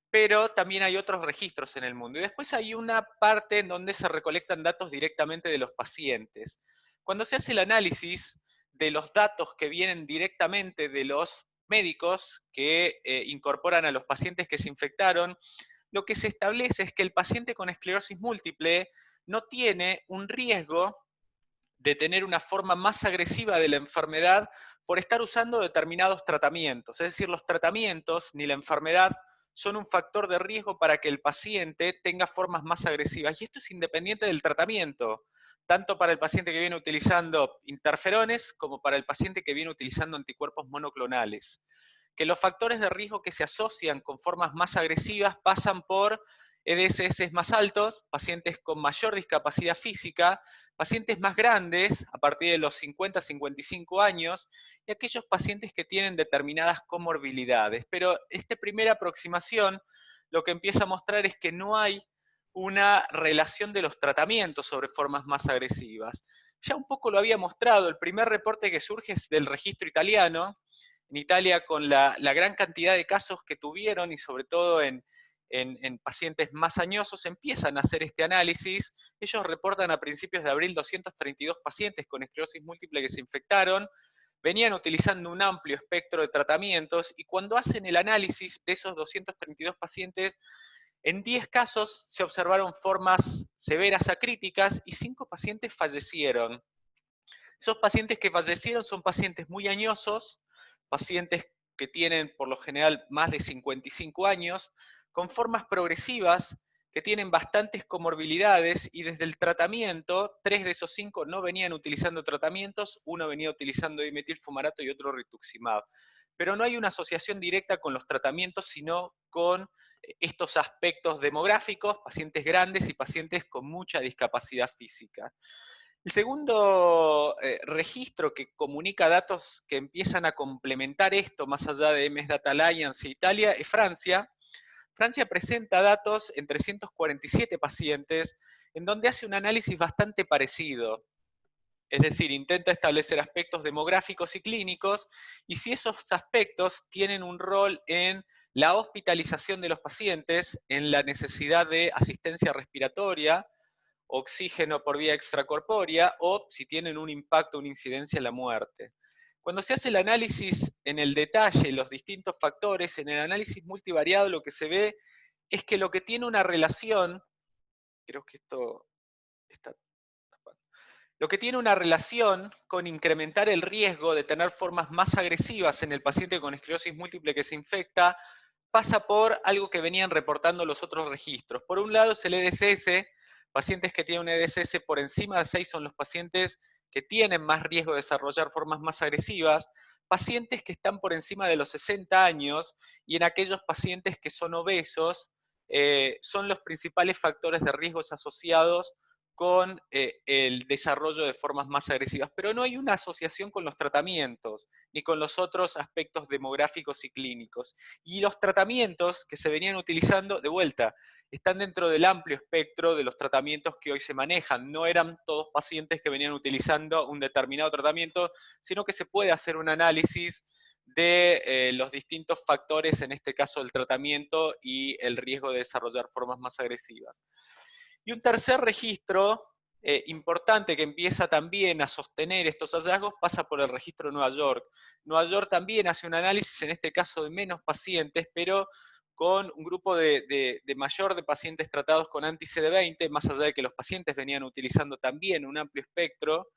pero también hay otros registros en el mundo. Y después hay una parte en donde se recolectan datos directamente de los pacientes. Cuando se hace el análisis de los datos que vienen directamente de los médicos que incorporan a los pacientes que se infectaron, lo que se establece es que el paciente con esclerosis múltiple no tiene un riesgo de tener una forma más agresiva de la enfermedad por estar usando determinados tratamientos. Es decir, los tratamientos ni la enfermedad son un factor de riesgo para que el paciente tenga formas más agresivas. Y esto es independiente del tratamiento, tanto para el paciente que viene utilizando interferones como para el paciente que viene utilizando anticuerpos monoclonales. Que los factores de riesgo que se asocian con formas más agresivas pasan por EDSS más altos, pacientes con mayor discapacidad física, pacientes más grandes, a partir de los 50-55 años, y aquellos pacientes que tienen determinadas comorbilidades. Pero esta primera aproximación lo que empieza a mostrar es que no hay una relación de los tratamientos sobre formas más agresivas. Ya un poco lo había mostrado, el primer reporte que surge es del registro italiano. En Italia, con la gran cantidad de casos que tuvieron, y sobre todo en pacientes más añosos, empiezan a hacer este análisis. Ellos reportan a principios de abril 232 pacientes con esclerosis múltiple que se infectaron, venían utilizando un amplio espectro de tratamientos, y cuando hacen el análisis de esos 232 pacientes, en 10 casos se observaron formas severas a críticas y 5 pacientes fallecieron. Esos pacientes que fallecieron son pacientes muy añosos, pacientes que tienen por lo general más de 55 años, con formas progresivas, que tienen bastantes comorbilidades, y desde el tratamiento, 3 de esos 5 no venían utilizando tratamientos, uno venía utilizando dimetilfumarato y otro rituximab. Pero no hay una asociación directa con los tratamientos, sino con estos aspectos demográficos, pacientes grandes y pacientes con mucha discapacidad física. El segundo registro que comunica datos que empiezan a complementar esto, más allá de MS Data Alliance e Italia, es Francia. Francia presenta datos en 347 pacientes, en donde hace un análisis bastante parecido. Es decir, intenta establecer aspectos demográficos y clínicos, y si esos aspectos tienen un rol en la hospitalización de los pacientes, en la necesidad de asistencia respiratoria, oxígeno por vía extracorpórea, o si tienen un impacto, una incidencia en la muerte. Cuando se hace el análisis en el detalle, los distintos factores, en el análisis multivariado, lo que se ve es que lo que tiene una relación, creo que esto está tapando, lo que tiene una relación con incrementar el riesgo de tener formas más agresivas en el paciente con esclerosis múltiple que se infecta, pasa por algo que venían reportando los otros registros. Por un lado es el EDSS, pacientes que tienen un EDSS por encima de 6 son los pacientes que tienen más riesgo de desarrollar formas más agresivas, pacientes que están por encima de los 60 años y en aquellos pacientes que son obesos, son los principales factores de riesgos asociados con el desarrollo de formas más agresivas, pero no hay una asociación con los tratamientos, ni con los otros aspectos demográficos y clínicos. Y los tratamientos que se venían utilizando, de vuelta, están dentro del amplio espectro de los tratamientos que hoy se manejan. No eran todos pacientes que venían utilizando un determinado tratamiento, sino que se puede hacer un análisis de los distintos factores, en este caso del tratamiento y el riesgo de desarrollar formas más agresivas. Y un tercer registro importante que empieza también a sostener estos hallazgos pasa por el registro de Nueva York. Nueva York también hace un análisis, en este caso de menos pacientes, pero con un grupo de mayor de pacientes tratados con anti-CD20, más allá de que los pacientes venían utilizando también un amplio espectro.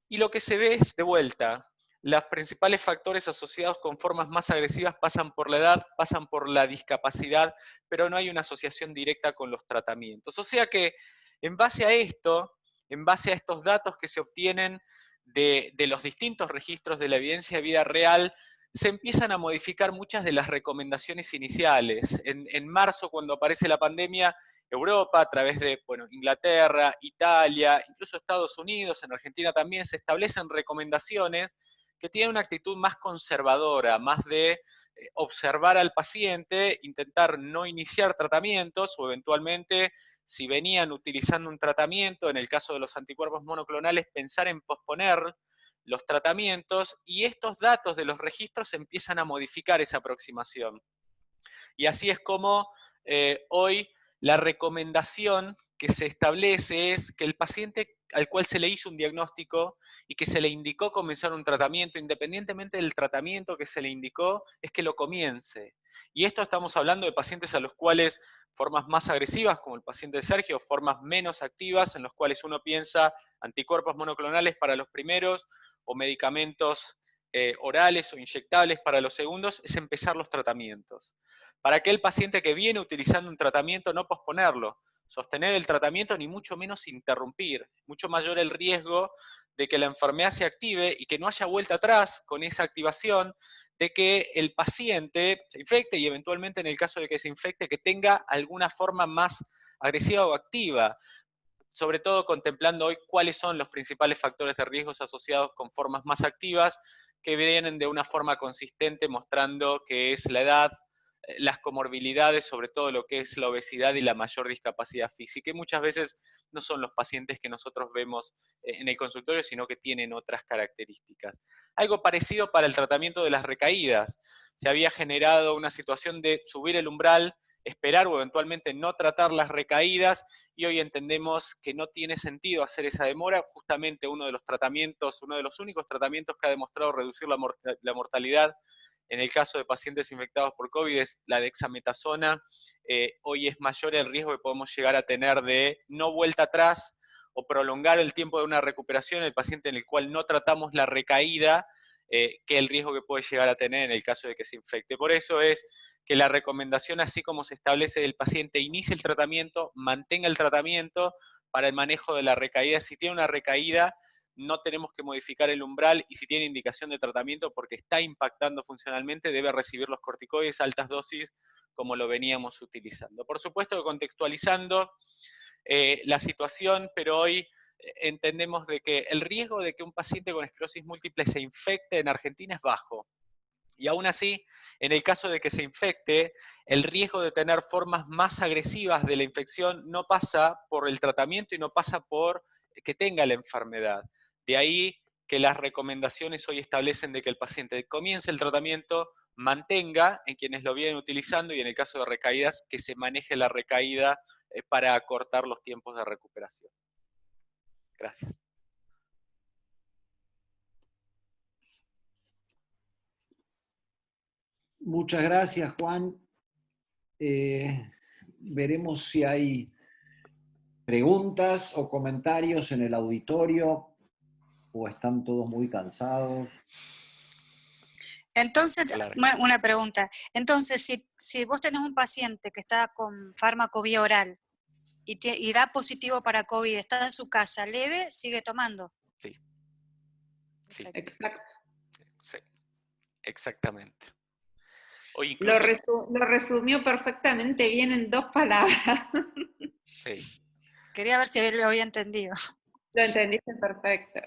Y lo que se ve es, de vuelta, los principales factores asociados con formas más agresivas pasan por la edad, pasan por la discapacidad, pero no hay una asociación directa con los tratamientos. O sea que, en base a esto, en base a estos datos que se obtienen de los distintos registros de la evidencia de vida real, se empiezan a modificar muchas de las recomendaciones iniciales. En marzo, cuando aparece la pandemia, Europa, a través de Inglaterra, Italia, incluso Estados Unidos, en Argentina también, se establecen recomendaciones que tienen una actitud más conservadora, más de observar al paciente, intentar no iniciar tratamientos o eventualmente, si venían utilizando un tratamiento, en el caso de los anticuerpos monoclonales, pensar en posponer los tratamientos, y estos datos de los registros empiezan a modificar esa aproximación. Y así es como hoy la recomendación que se establece es que el paciente al cual se le hizo un diagnóstico y que se le indicó comenzar un tratamiento, independientemente del tratamiento que se le indicó, es que lo comience. Y esto estamos hablando de pacientes a los cuales formas más agresivas, como el paciente de Sergio, formas menos activas, en los cuales uno piensa anticuerpos monoclonales para los primeros, o medicamentos orales o inyectables para los segundos, es empezar los tratamientos. Para aquel paciente que viene utilizando un tratamiento, no posponerlo, sostener el tratamiento, ni mucho menos interrumpir. Mucho mayor el riesgo de que la enfermedad se active y que no haya vuelta atrás con esa activación, de que el paciente se infecte y eventualmente, en el caso de que se infecte, que tenga alguna forma más agresiva o activa, sobre todo contemplando hoy cuáles son los principales factores de riesgos asociados con formas más activas, que vienen de una forma consistente mostrando que es la edad, las comorbilidades, sobre todo lo que es la obesidad y la mayor discapacidad física, y muchas veces no son los pacientes que nosotros vemos en el consultorio, sino que tienen otras características. Algo parecido para el tratamiento de las recaídas. Se había generado una situación de subir el umbral, esperar o eventualmente no tratar las recaídas, y hoy entendemos que no tiene sentido hacer esa demora. Justamente uno de los tratamientos, uno de los únicos tratamientos que ha demostrado reducir la mortalidad en el caso de pacientes infectados por COVID es la dexametasona. Hoy es mayor el riesgo que podemos llegar a tener de no vuelta atrás o prolongar el tiempo de una recuperación en el paciente en el cual no tratamos la recaída, que el riesgo que puede llegar a tener en el caso de que se infecte. Por eso es que la recomendación, así como se establece, el paciente inicie el tratamiento, mantenga el tratamiento para el manejo de la recaída. Si tiene una recaída, no tenemos que modificar el umbral, y si tiene indicación de tratamiento porque está impactando funcionalmente, debe recibir los corticoides a altas dosis como lo veníamos utilizando. Por supuesto que contextualizando la situación, pero hoy entendemos de que el riesgo de que un paciente con esclerosis múltiple se infecte en Argentina es bajo. Y aún así, en el caso de que se infecte, el riesgo de tener formas más agresivas de la infección no pasa por el tratamiento y no pasa por que tenga la enfermedad. De ahí que las recomendaciones hoy establecen de que el paciente comience el tratamiento, mantenga en quienes lo vienen utilizando, y en el caso de recaídas, que se maneje la recaída para acortar los tiempos de recuperación. Gracias. Muchas gracias, Juan. Veremos si hay ¿Preguntas o comentarios en el auditorio? ¿O están todos muy cansados? Entonces, Claro. una pregunta. Entonces, si vos tenés un paciente que está con fármaco vía oral y da positivo para COVID, está en su casa leve, sigue tomando. Sí. Sí. Perfecto. Exacto. Sí, exactamente. O Lo incluso, lo resumió perfectamente bien en 2 palabras. sí, Quería ver si lo había entendido. Lo entendiste perfecto.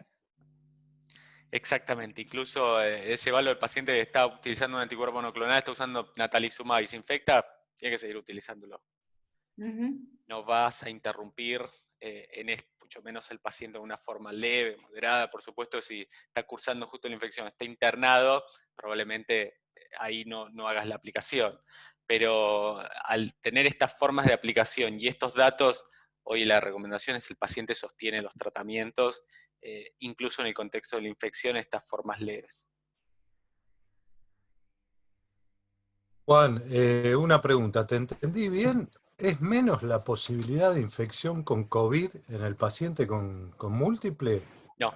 exactamente. Incluso llevarlo al paciente que está utilizando un anticuerpo monoclonal, está usando natalizumab y se infecta, tiene que seguir utilizándolo. Ujú. No vas a interrumpir mucho menos el paciente de una forma leve, moderada. Por supuesto, si está cursando justo la infección, está internado, probablemente ahí no hagas la aplicación. Pero al tener estas formas de aplicación y estos datos, hoy la recomendación es que el paciente sostiene los tratamientos, incluso en el contexto de la infección, estas formas leves. Juan, una pregunta, ¿te entendí bien? ¿Es menos la posibilidad de infección con COVID en el paciente con múltiple? No,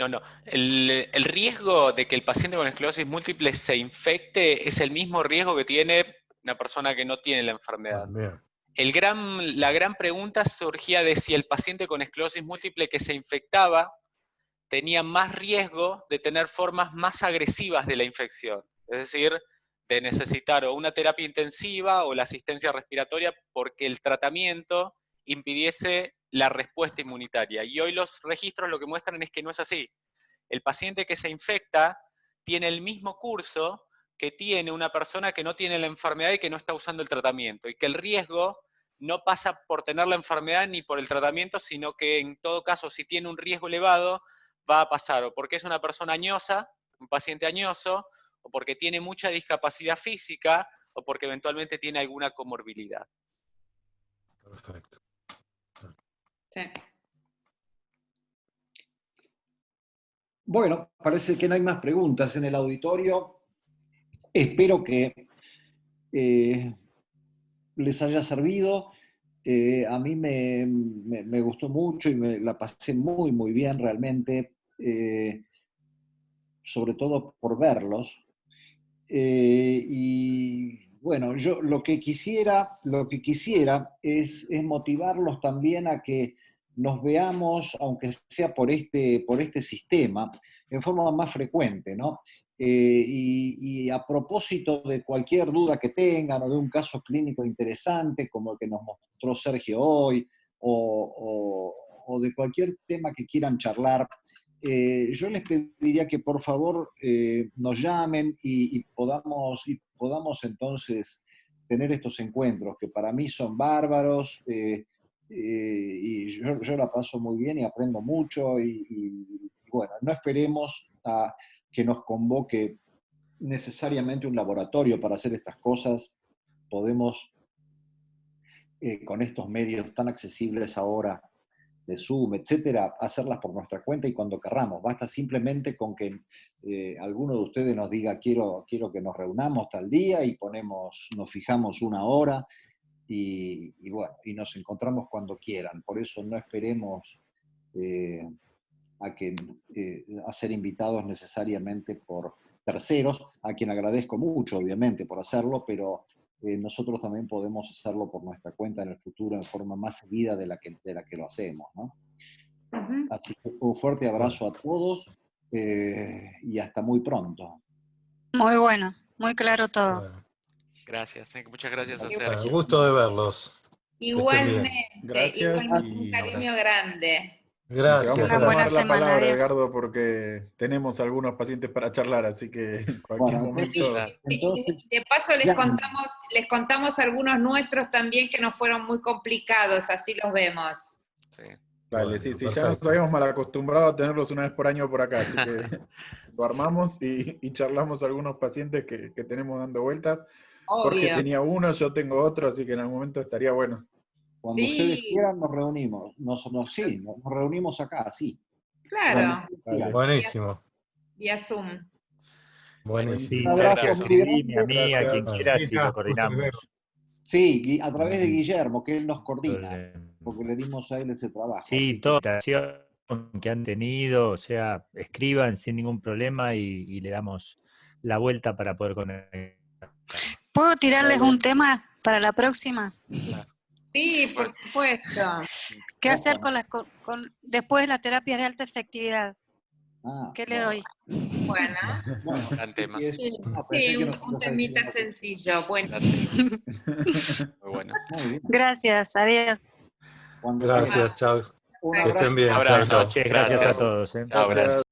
no. El riesgo de que el paciente con esclerosis múltiple se infecte es el mismo riesgo que tiene una persona que no tiene la enfermedad. Bien. La gran pregunta surgía de si el paciente con esclerosis múltiple que se infectaba tenía más riesgo de tener formas más agresivas de la infección. Es decir, de necesitar o una terapia intensiva o la asistencia respiratoria porque el tratamiento impidiese la respuesta inmunitaria. Y hoy los registros lo que muestran es que no es así. El paciente que se infecta tiene el mismo curso que tiene una persona que no tiene la enfermedad y que no está usando el tratamiento, y que el riesgo no pasa por tener la enfermedad ni por el tratamiento, sino que en todo caso, si tiene un riesgo elevado, va a pasar o porque es una persona añosa, un paciente añoso, o porque tiene mucha discapacidad física, o porque eventualmente tiene alguna comorbilidad. Perfecto. Sí. Bueno, parece que no hay más preguntas en el auditorio. Espero que les haya servido. A mí me gustó mucho y me la pasé muy, muy bien realmente, sobre todo por verlos. Y bueno, yo lo que quisiera es motivarlos también a que nos veamos, aunque sea por este sistema, en forma más frecuente, ¿no? Y a propósito de cualquier duda que tengan o de un caso clínico interesante como el que nos mostró Sergio hoy, o de cualquier tema que quieran charlar, yo les pediría que por favor nos llamen y podamos entonces tener estos encuentros que para mí son bárbaros, y yo la paso muy bien y aprendo mucho y bueno, no esperemos a que nos convoque necesariamente un laboratorio para hacer estas cosas. Podemos, con estos medios tan accesibles ahora, de Zoom, etcétera, hacerlas por nuestra cuenta y cuando querramos. Basta simplemente con que alguno de ustedes nos diga quiero que nos reunamos tal día y nos fijamos una hora y bueno, y nos encontramos cuando quieran. Por eso no esperemos a ser invitados necesariamente por terceros, a quien agradezco mucho, obviamente, por hacerlo, pero nosotros también podemos hacerlo por nuestra cuenta en el futuro en forma más seguida de la que lo hacemos, ¿no? Ujú. Así que un fuerte abrazo a todos y hasta muy pronto. Muy bueno, muy claro todo. Bueno, Gracias, muchas gracias a Igual- Sergio. gusto de verlos. Que estén bien. Gracias igualmente un y cariño grande. te Gracias, vamos a Una buena tomar gracias. la semana, palabra, adiós. Edgardo, porque tenemos algunos pacientes para charlar, así que en cualquier Bueno, momento. entonces De paso llamen. les contamos algunos nuestros también que no fueron muy complicados, así los vemos. Sí. Vale, Bueno, sí, ya nos perfecto. habíamos mal acostumbrado a tenerlos una vez por año por acá, así que lo armamos y charlamos algunos pacientes que tenemos dando vueltas. Jorge Obvio. tenía uno, yo tengo otro, así que en algún momento estaría bueno. Cuando ustedes Sí, quieran nos reunimos, nos reunimos acá, sí. Cuando claro, ustedes Vale, quieran. Buenísimo, vía Zoom. Bueno, buenísimo. Sí, Un un abrazo Sergio, abrazo. muy escribime a grande. mí, a quien gracias. Bueno, quieras y lo Lina, gusto de ver. coordinamos. Sí, a través de Guillermo, que él nos coordina, porque le dimos a él ese trabajo. Sí, toda la acción que han tenido, o sea, escriban sin ningún problema y le damos la vuelta para poder conectar. ¿Puedo tirarles un tema para la próxima? Sí, por supuesto. ¿Qué hacer después de las terapias de alta efectividad? ¿Qué le doy? Bueno, Gran tema. sí, un temita sencillo. Bueno. Muy bueno. Gracias, adiós. Gracias, chao. Un Que estén bien. Buenas Chao, chao. noches, gracias a todos. Chao, gracias.